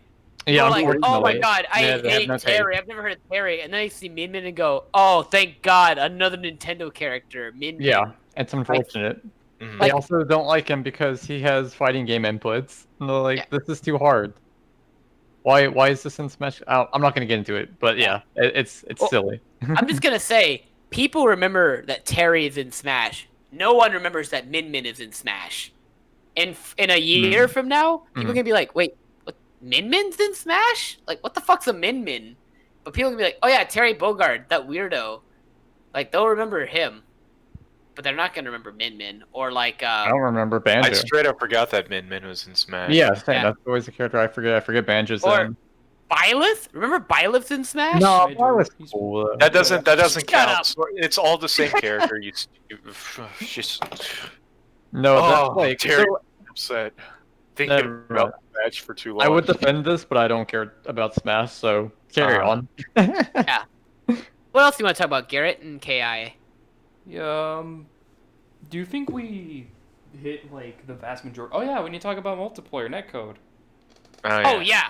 Yeah, you're like, oh my unfortunately. god, I Yeah, they have hate no Terry. I've never heard of Terry, and then I see Min Min and go, oh, thank God, another Nintendo character, Min Min. Yeah, it's unfortunate. Mhm. They also don't like him because he has fighting game inputs. And they're like, Yeah. this is too hard. Why is this in Smash? I'm not gonna get into it, but yeah, it's Well, silly. I'm just gonna say, people remember that Terry is in Smash. No one remembers that Min Min is in Smash. And in a year from now, people are Mhm. gonna be like, wait, what? Min Min's in Smash? Like, what the fuck's a Min Min? But people are gonna be like, oh yeah, Terry Bogard, that weirdo. Like, they'll remember him, but they're not gonna remember Min Min or like. I don't remember I Banjo. straight up forgot that Min Min was in Smash. Yeah, same. Yeah. That's always a character I forget. I forget Banjo's Or- in. Byleth? Remember Byleth in Smash? No, I do. that was He's- cool. though. That doesn't Shut count. up. It's all the same character. Just No, oh, that's like Terry, so I'm upset. Thinking Never about the match for too long. I would defend this, but I don't care about Smash, so carry on. What else do you want to talk about, Garrett and Ki? Yeah, do you think we hit like the vast majority? Oh yeah, when you talk about multiplayer netcode, Oh yeah.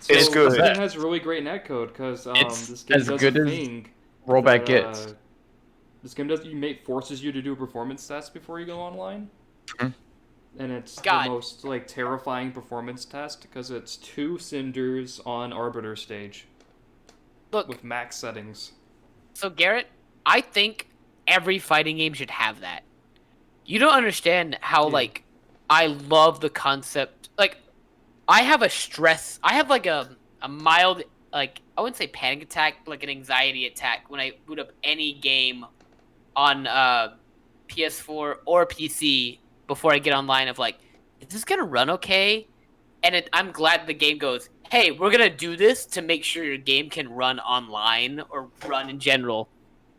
so It's good. This game has really great netcode because It's this game as does good a as thing Rollback that, gets. This game forces you to do a performance test before you go online. Mhm. And it's God. the most like terrifying performance test because it's 2 cinders on Arbiter stage Look, with max settings. so Garrett, I think every fighting game should have that. You don't understand how Yeah. like I love the concept. Like I have like a mild, like I wouldn't say panic attack, but like an anxiety attack when I boot up any game on PS4 or PC before I get online of like, is this gonna run okay? And I'm glad the game goes, hey, we're gonna do this to make sure your game can run online or run in general.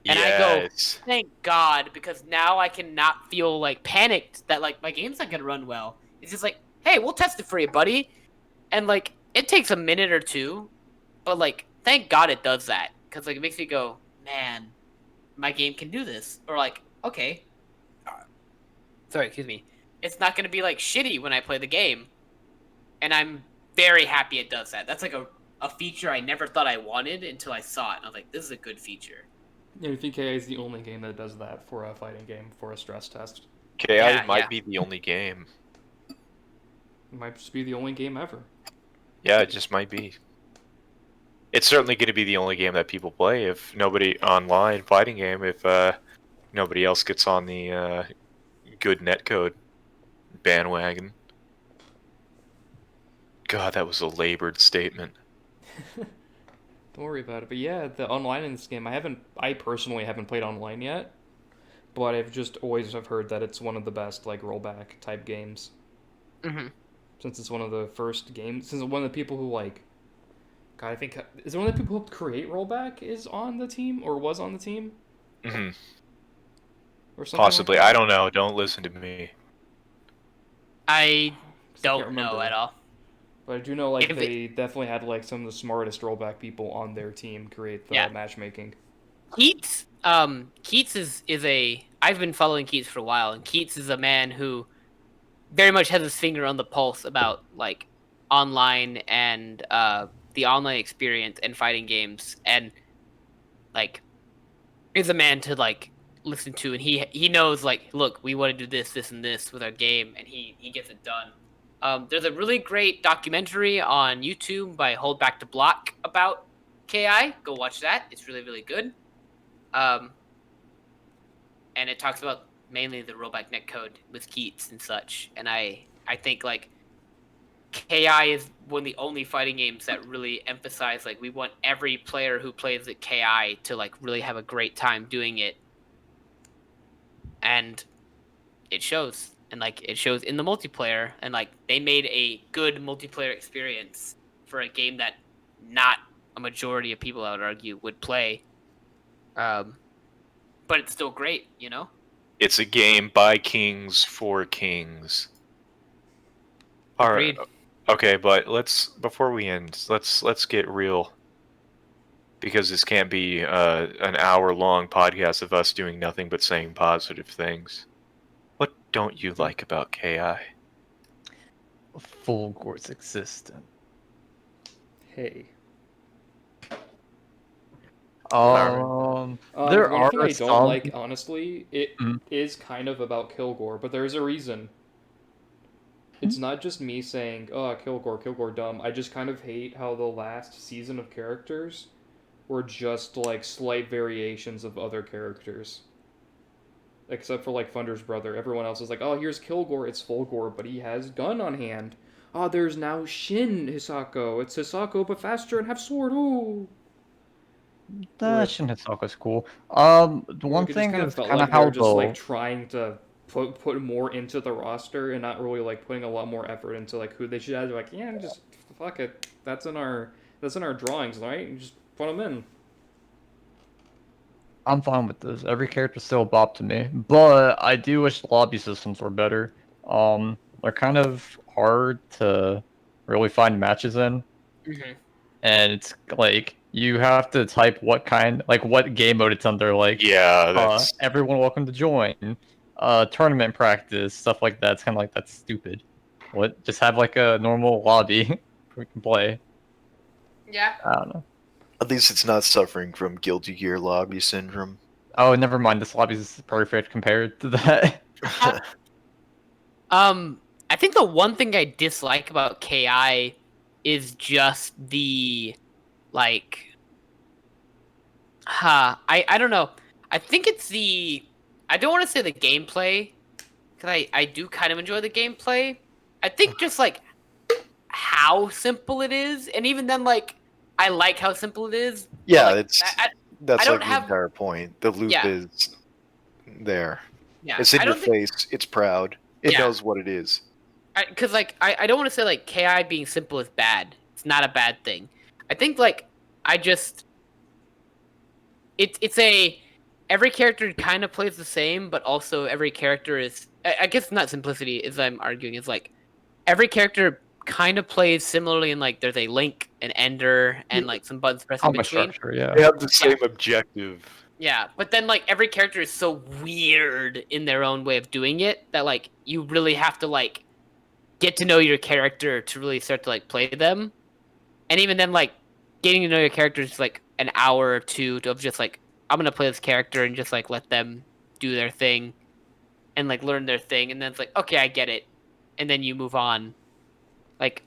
And I go, yes. thank God, because now I can not feel like panicked that like my game's not gonna run well. It's just like, hey, we'll test it for you, buddy. And like it takes a minute or two, but like thank God it does that, because like it makes me go, man, my game can do this, or like okay, sorry, excuse me, it's not gonna be like shitty when I play the game, and I'm very happy it does that. That's like a feature I never thought I wanted until I saw it, and I was like, this is a good feature. Yeah, I think KA is the only game that does that for a fighting game for a stress test. KI Yeah, might yeah. be the only game. It might just be the only game ever. Yeah, it just might be. It's certainly going to be the only game that people play if nobody online fighting game if nobody else gets on the good netcode bandwagon. God, that was a labored statement. Don't worry about it. But yeah, the online in this game, I personally haven't played online yet, but I've just always have heard that it's one of the best like rollback type games. Mm-hmm. Since it's one of the first games, since one of the people who like, God, I think is it one of the people who helped create rollback is on the team or was on the team? Hmm. Or something Possibly. like that? I don't know. Don't listen to me. I 'Cause I don't can't know remember. at all. But I do know like If they definitely had like some of the smartest rollback people on their team create the Yeah. matchmaking. Keats, Keats is a. I've been following Keats for a while, and Keats is a man who very much has his finger on the pulse about like online and the online experience and fighting games, and like is a man to like listen to, and he knows like, look, we want to do this, this, and this with our game, and he gets it done. There's a really great documentary on YouTube by Hold Back to Block about KI. Go watch that. It's really, really good. And it talks about mainly the rollback netcode with Keats and such. And I think like KI is one of the only fighting games that really emphasize like we want every player who plays at KI to like really have a great time doing it. And it shows. And like it shows in the multiplayer, and like they made a good multiplayer experience for a game that not a majority of people, I would argue, would play. But it's still great, you know? It's a game by kings for kings. All right. Agreed. Okay, but before we end, let's get real. Because this can't be an hour-long podcast of us doing nothing but saying positive things. What don't you like about KI? Fulgor's existence. Hey. There one thing are I don't some. like, honestly, it is Mhm. kind of about Kilgore, but there's a reason. It's not just me saying, oh, Kilgore dumb. I just kind of hate how the last season of characters were just, like, slight variations of other characters. Except for, like, Thunder's brother. Everyone else is like, oh, here's Kilgore, it's Fulgore, but he has gun on hand. Oh, there's now Shin Hisako. It's Hisako, but faster and have sword, ooh! Shin Hisako's cool. The one Like, it just thing kind of is felt kind of like how they're just, like, the trying to put more into the roster and not really, like, putting a lot more effort into, like, who they should have. They're like, yeah, just fuck it. That's in our drawings, right? You just put them in. I'm fine with this. Every character's still a bop to me, but I do wish the lobby systems were better. They're kind of hard to really find matches in, Mm-hmm. and it's like you have to type what game mode it's under. Like, Yeah, that's everyone welcome to join. Tournament practice, stuff like that. It's kind of like that's stupid. What? Just have like a normal lobby we can play. Yeah. I don't know. At least it's not suffering from Guilty Gear lobby syndrome. Oh, never mind. This lobby is perfect compared to that. I think the one thing I dislike about KI is just the like I don't know. I think it's the I don't want to say the gameplay, because I do kind of enjoy the gameplay. I think just like how simple it is, and even then like I like how simple it is. Yeah, but, like, that's I don't like have- the entire point. The loop Yeah. is there. yeah, It's in I your don't think face. It's proud. It Yeah. knows what it is. because like I don't want to say like KI being simple is bad. It's not a bad thing. I think like I just it's a every character kind of plays the same, but also every character is I guess not simplicity as I'm arguing. It's like every character kind of plays similarly, and like there's a Link, an Ender, and like some buttons pressed in Combat between. structure, yeah. they have the same objective. Yeah, but then like every character is so weird in their own way of doing it that like you really have to like get to know your character to really start to like play them. And even then like getting to know your character is like an hour or two of just like I'm gonna play this character and just like let them do their thing and like learn their thing, and then it's like, okay, I get it. And then you move on. Like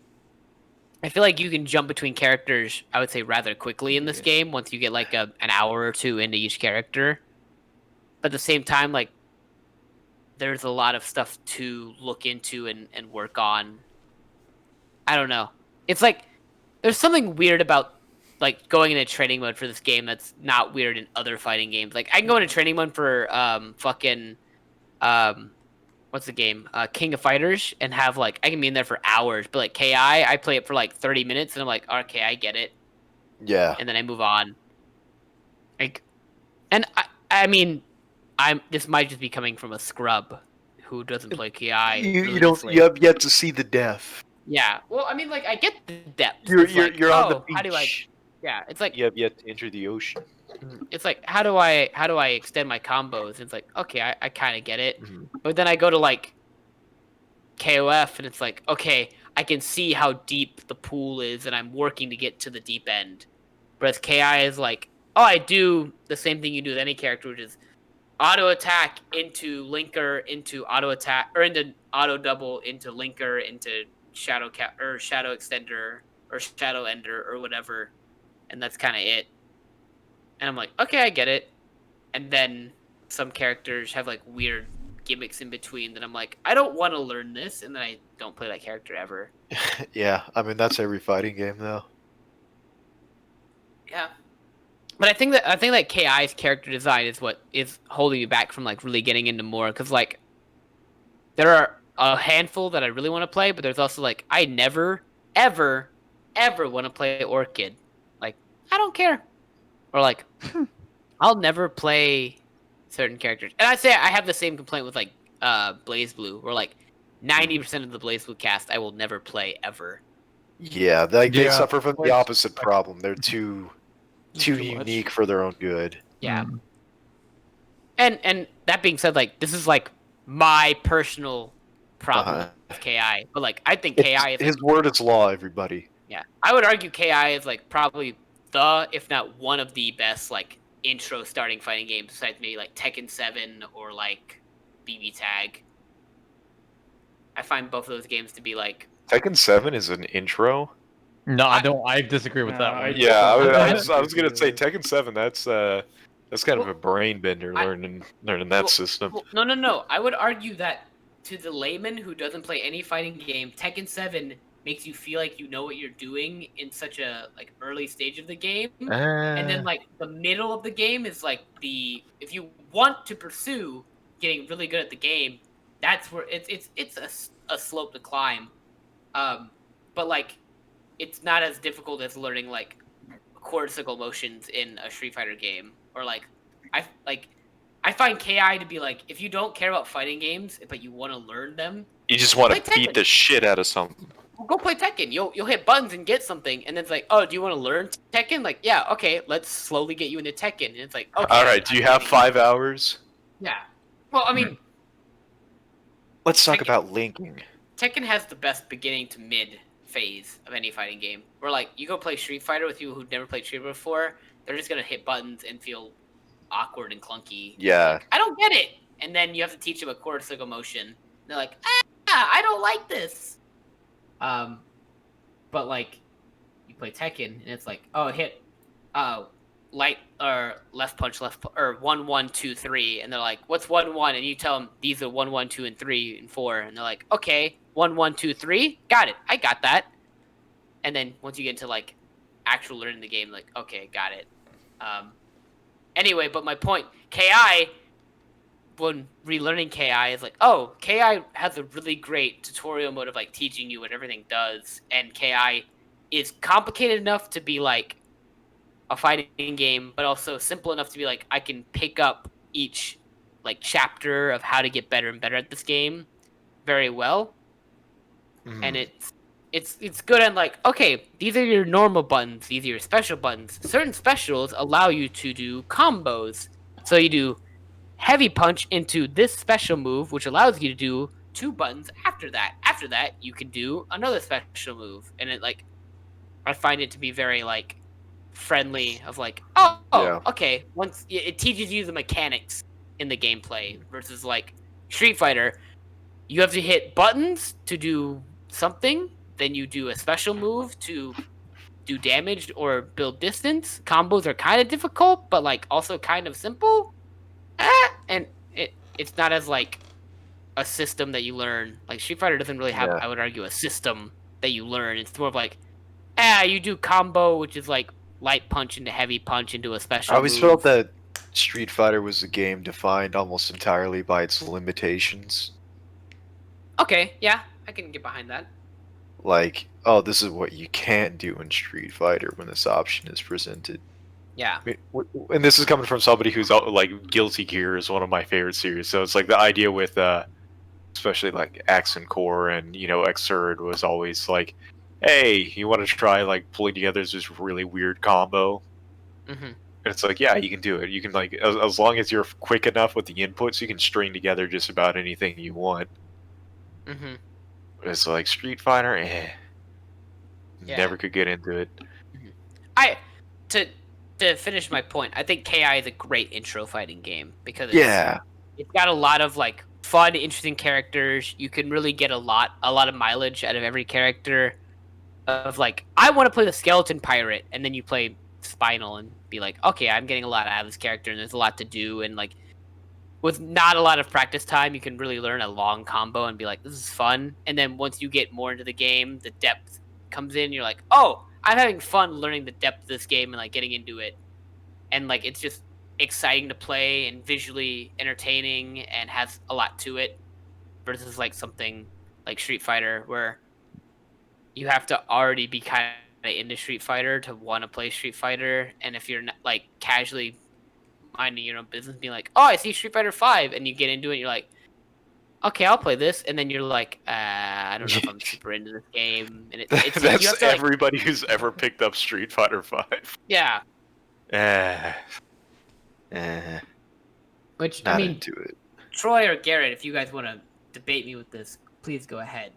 I feel like you can jump between characters, I would say, rather quickly in this game once you get like an hour or two into each character. But at the same time, like there's a lot of stuff to look into and work on. I don't know. it's like there's something weird about like going into training mode for this game that's not weird in other fighting games. Like I can go into training mode for what's the game? King of Fighters, and have like I can be in there for hours. But like KI, I play it for like 30 minutes and I'm like, okay, I get it. Yeah. And then I move on. Like, and I mean, this might just be coming from a scrub who doesn't play KI. You have yet to see the depth. Yeah. Well, I mean, like I get the depth. You're like, on the beach. How do I? Yeah, it's like You have yet to enter the ocean. it's like how do I extend my combos? It's like okay, I kind of get it, but then I go to like KOF and it's like okay, I can see how deep the pool is and I'm working to get to the deep end. Whereas KI is like, oh, I do the same thing you do with any character, which is auto attack into linker into auto attack or into auto double into linker into shadow or shadow extender or shadow ender or whatever, and that's kind of it. And I'm like, okay, I get it. And then some characters have like weird gimmicks in between that I'm like, I don't want to learn this, and then I don't play that character ever. Yeah, I mean that's every fighting game though. Yeah. But I think that KI's character design is what is holding me back from like really getting into more, because like there are a handful that I really want to play, but there's also like I never ever want to play Orchid. Like I don't care. Or like I'll never play certain characters. And I say I have the same complaint with like BlazBlue, where like 90% of the BlazBlue cast I will never play ever. Yeah, they Yeah. suffer from the opposite problem. They're too much. unique for their own good. Yeah. And that being said, like this is like my personal problem with KI. But like I think KI is His word is law, everybody. yeah. I would argue KI is like probably the, if not one of the best like intro starting fighting games besides maybe like Tekken 7 or like BB Tag. I find both of those games to be like Tekken 7 is an intro. No, I don't. I disagree with that one. Yeah, I was gonna say Tekken 7. That's kind of a brain bender learning that system. Well, no. I would argue that to the layman who doesn't play any fighting game, Tekken 7 makes you feel like you know what you're doing in such a like early stage of the game, and then like the middle of the game is like if you want to pursue getting really good at the game, that's where it's a slope to climb, but like it's not as difficult as learning like cortical motions in a Street Fighter game, or like I find KI to be like, if you don't care about fighting games but you want to learn them, You just want play to beat Tekken. the shit out of something. Well, go play Tekken. You'll hit buttons and get something, and then it's like, oh, do you want to learn Tekken? Like, yeah, okay, let's slowly get you into Tekken. And it's like, okay. All right, do you have 5 hours? Yeah. Well, I mean, Let's talk Tekken- about linking. Tekken has the best beginning to mid phase of any fighting game. Where like you go play Street Fighter with people who've never played Street Fighter before, they're just gonna hit buttons and feel awkward and clunky. Yeah. Like, I don't get it. And then you have to teach them a cortical motion. And they're like, I don't like this. But like, you play Tekken and it's like, oh, hit, light or left punch, or 1, 1, 2, 3, and they're like, what's 1, 1? And you tell them these are 1, 1, 2, and 3 and 4, and they're like, okay, 1, 1, 2, 3, got it, I got that. And then once you get into like actual learning the game, like, okay, got it. Anyway, but my point, KI, when relearning KI is like, oh, KI has a really great tutorial mode of like teaching you what everything does, and KI is complicated enough to be like a fighting game, but also simple enough to be like I can pick up each like chapter of how to get better and better at this game very well. And it's good and like, okay, these are your normal buttons, these are your special buttons. Certain specials allow you to do combos. So you do heavy punch into this special move, which allows you to do 2 buttons after that. After that, you can do another special move. And it like, I find it to be very like friendly of like, oh Yeah. okay, once it teaches you the mechanics in the gameplay versus like Street Fighter, you have to hit buttons to do something, then you do a special move to do damage or build distance. Combos are kind of difficult, but like also kind of simple. And it's not as like a system that you learn. Like Street Fighter doesn't really have, Yeah. I would argue, a system that you learn. It's more of like You do combo, which is like light punch into heavy punch into a special I always move. felt that Street Fighter was a game defined almost entirely by its limitations. Okay, yeah, I can get behind that. Like, oh, this is what you can't do in Street Fighter when this option is presented. Yeah. And this is coming from somebody who's like Guilty Gear is one of my favorite series. So it's like the idea with especially like Accent Core and Xrd was always like, hey, you want to try like pulling together this really weird combo? Mm-hmm. And it's like, yeah, you can do it. You can like as long as you're quick enough with the inputs, you can string together just about anything you want. Mm-hmm. But it's like Street Fighter, Yeah. never could get into it. To finish my point, I think KI is a great intro fighting game because it's got a lot of like fun, interesting characters. You can really get a lot of mileage out of every character. Of like, I want to play the skeleton pirate, and then you play Spinal and be like, okay, I'm getting a lot out of this character, and there's a lot to do, and like, with not a lot of practice time, you can really learn a long combo and be like, this is fun. And then once you get more into the game, the depth comes in. You're like, oh, I'm having fun learning the depth of this game and like getting into it, and like it's just exciting to play and visually entertaining and has a lot to it, versus like something like Street Fighter where you have to already be kind of into Street Fighter to want to play Street Fighter. And if you're not like casually minding your own business, being like, oh, I see Street Fighter 5, and you get into it, and you're like, okay, I'll play this, and then you're like, I don't know if I'm super into this game, and it's That's you have to, like, everybody who's ever picked up Street Fighter 5. yeah. Which Not I mean, into it. Troy or Garrett, if you guys want to debate me with this, please go ahead.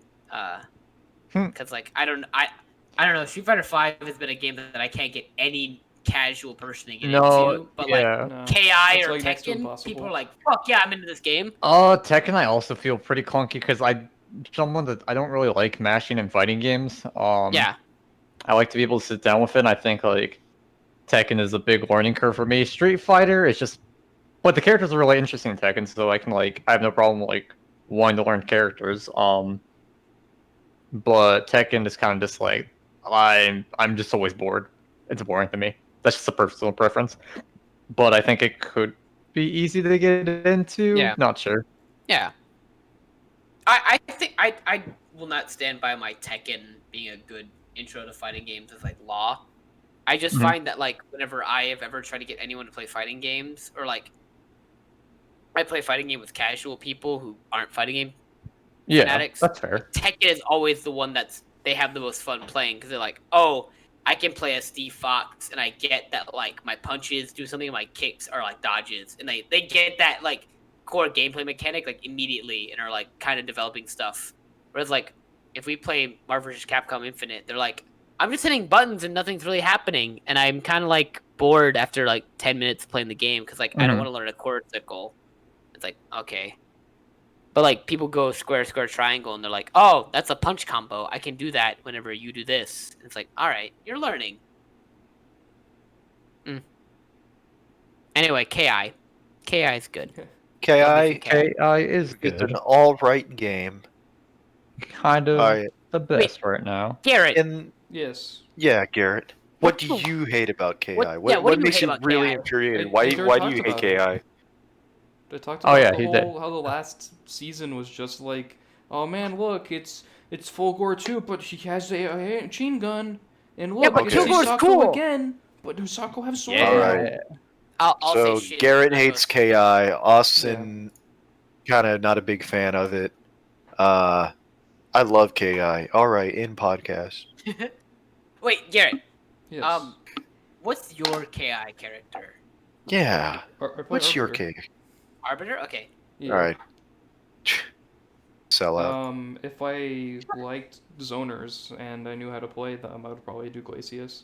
Because like I don't know. Street Fighter 5 has been a game that I can't get any casual person to get into, but like No. KI It's, or like, next to Tekken, impossible. people are like, fuck yeah, I'm into this game. Tekken I also feel pretty clunky because someone that I don't really like mashing in fighting games. Yeah. I like to be able to sit down with it, and I think like Tekken is a big learning curve for me. Street Fighter is just, but the characters are really interesting in Tekken, so I can like I have no problem like wanting to learn characters. But Tekken is kind of just like I'm just always bored. It's boring to me. That's just a personal preference. But I think it could be easy to get into. Yeah. Not sure. Yeah. I think I will not stand by my Tekken being a good intro to fighting games as like law. I just find that like whenever I have ever tried to get anyone to play fighting games, or like I play fighting game with casual people who aren't fighting game fanatics, that's fair. Tekken is always the one they have the most fun playing because they're like, oh, I can play as Steve Fox, and I get that like my punches do something, my kicks are like dodges, and they get that like core gameplay mechanic like immediately and are like kind of developing stuff. Whereas like if we play Marvel vs. Capcom Infinite, they're like, I'm just hitting buttons and nothing's really happening, and I'm kind of like bored after like 10 minutes playing the game because like I don't want to learn a chord cycle. It's like, okay. But like people go square, square, triangle, and they're like, "Oh, that's a punch combo. I can do that whenever you do this." And it's like, all right, you're learning. Anyway, KI is good. KI is is good. an all-right game. Kind of Alright. the best right now. Garrett, And Yes. yeah, Garrett, what What do the- you hate about KI? what What, do what you makes hate you about Really KI? infuriated. They Why sure do you talked hate about KI? They talked Oh, about yeah, the he whole, did. how the last season was just like, oh man, look, it's Full Gore too, but he has a machine gun, and look, but it's Kilgore's Hisako cool. again. But does Hisako have sword? Yeah. Alright. I'll So say shit. Garrett I'm hates gonna- KI. Austin, kind of not a big fan of it. I love KI. All right, in podcast. Wait, Garrett. Yes. What's your KI character? Yeah. I play What's your Arbiter. KI? Arbiter? Okay. Yeah. All right. Sell out. If I liked zoners and I knew how to play them, I would probably do Glacius.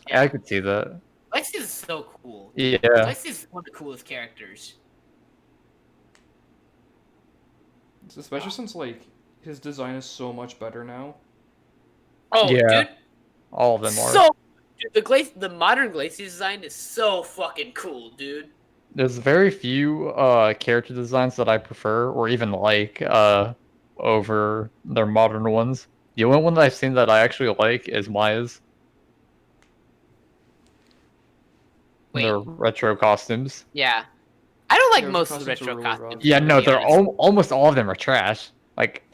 Yeah, I could see that. Lexi is so cool. Yeah. Lexi is one of the coolest characters. Especially since like his design is so much better now. Oh, Yeah. dude. All of them are. So, dude, the modern Glacius design is so fucking cool, dude. There's very few character designs that I prefer or even like over their modern ones. The only one that I've seen that I actually like is Maya's. Wait. Their retro costumes. Yeah. I don't like Yeah, most of the costumes are retro really rough. costumes. Yeah, to no, be they're honest. almost all of them are trash. Like,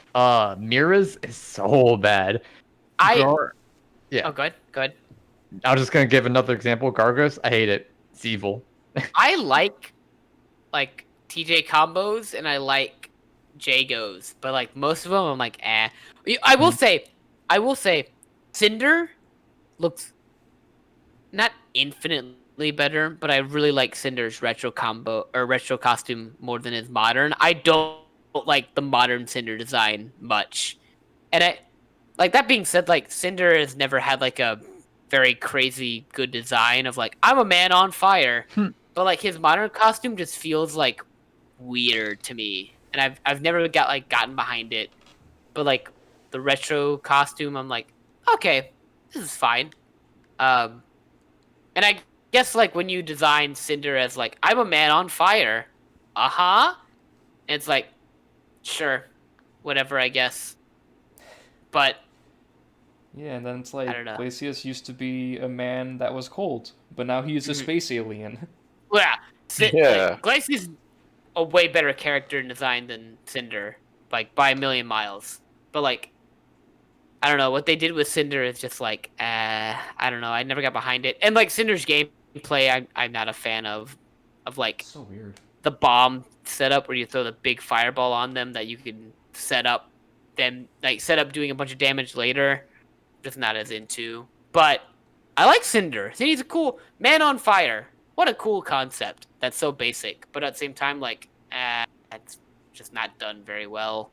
Mira's is so bad. Yeah. Yeah. Oh, good. I was just gonna give another example. Gargos, I hate it. It's evil. I like TJ combos and I like Jagos, but like most of them I'm like eh. I will say Cinder looks not infinitely better, but I really like Cinder's retro combo or retro costume more than his modern. I don't like the modern Cinder design much. And I like that being said, like Cinder has never had like a very crazy good design of like I'm a man on fire. But like his modern costume just feels like weird to me. And I've never gotten behind it. But like the retro costume, I'm like, okay, this is fine. And I guess like when you design Cinder as like I'm a man on fire, it's like, sure, whatever, I guess. But Yeah, and then it's like I don't know. Glacius used to be a man that was cold, but now he's a space alien. well, yeah, Yeah. Glacius is a way better character in design than Cinder, like by a million miles. But like, I don't know what they did with Cinder is just like, I don't know. I never got behind it, and like Cinder's gameplay, I'm not a fan of like So weird. the bomb setup where you throw the big fireball on them that you can set up doing a bunch of damage later. Just not as into. But I like Cinder. He's a cool man on fire. What a cool concept. That's so basic, but at the same time, like, that's just not done very well,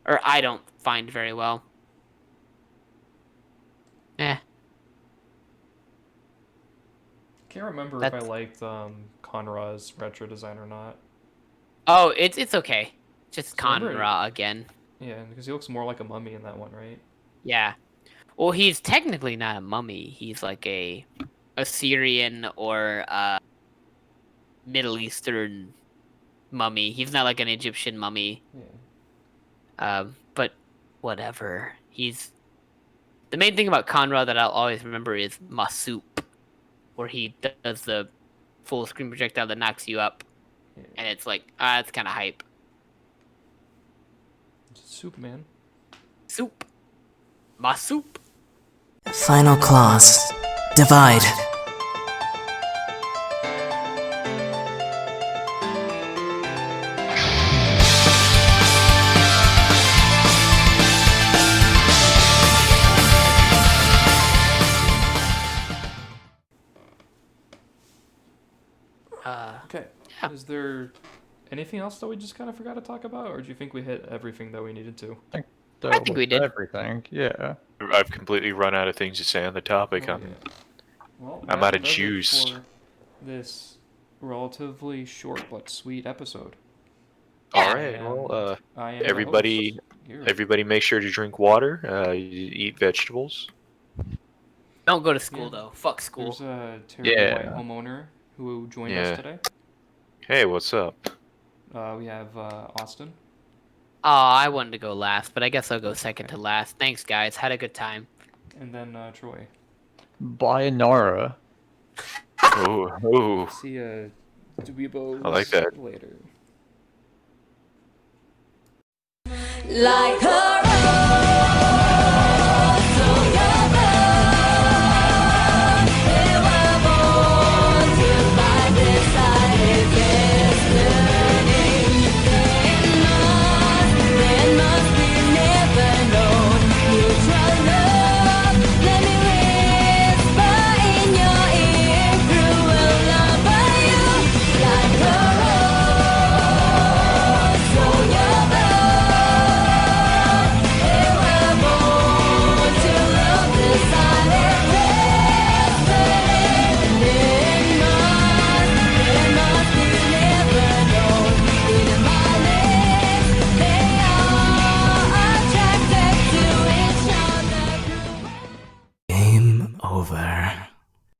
or I don't find very well. Can't remember if I liked Conra's retro design or not. Oh, it's okay. Just Remember- Conra again. Yeah, because he looks more like a mummy in that one, right? Yeah. Well, he's technically not a mummy. He's like a Assyrian or Middle Eastern mummy. He's not like an Egyptian mummy. Yeah. But whatever. The main thing about Conra that I'll always remember is Masup, where he does the full screen projectile that knocks you up, Yeah. and it's like it's kind of hype. Soup, man. Soup. Masup. Final clause. Divide. Okay. Yeah. Is there anything else that we just kind of forgot to talk about, or do you think we hit everything that we needed to? I think we did. Everything. Yeah. I've completely run out of things to say on the topic. Oh, yeah. Well, I'm that out of does it juice. for this relatively short but sweet episode. All right. And Well, I am the everybody- host, Garrett. everybody, make sure to drink water. You eat vegetables. Don't go to school Yeah. though. Fuck school. There's a terrible Yeah. white homeowner who joined Yeah. us today. Hey, what's up? We have Austin. Oh, I wanted to go last, but I guess I'll go second to last. Thanks, guys. Had a good time. And then Troy. Bayonara. Oh, See ya, dweebos. I like that. Later. Like a rose, so your blood. They were born to fight beside its destiny. It must be never known. Mutual love, let me whisper in your ear. Cruel love for you, like a rose, so your blood. They were born to love the silent destiny. It must be never known. In my lips, they are attracted to each other. Game over.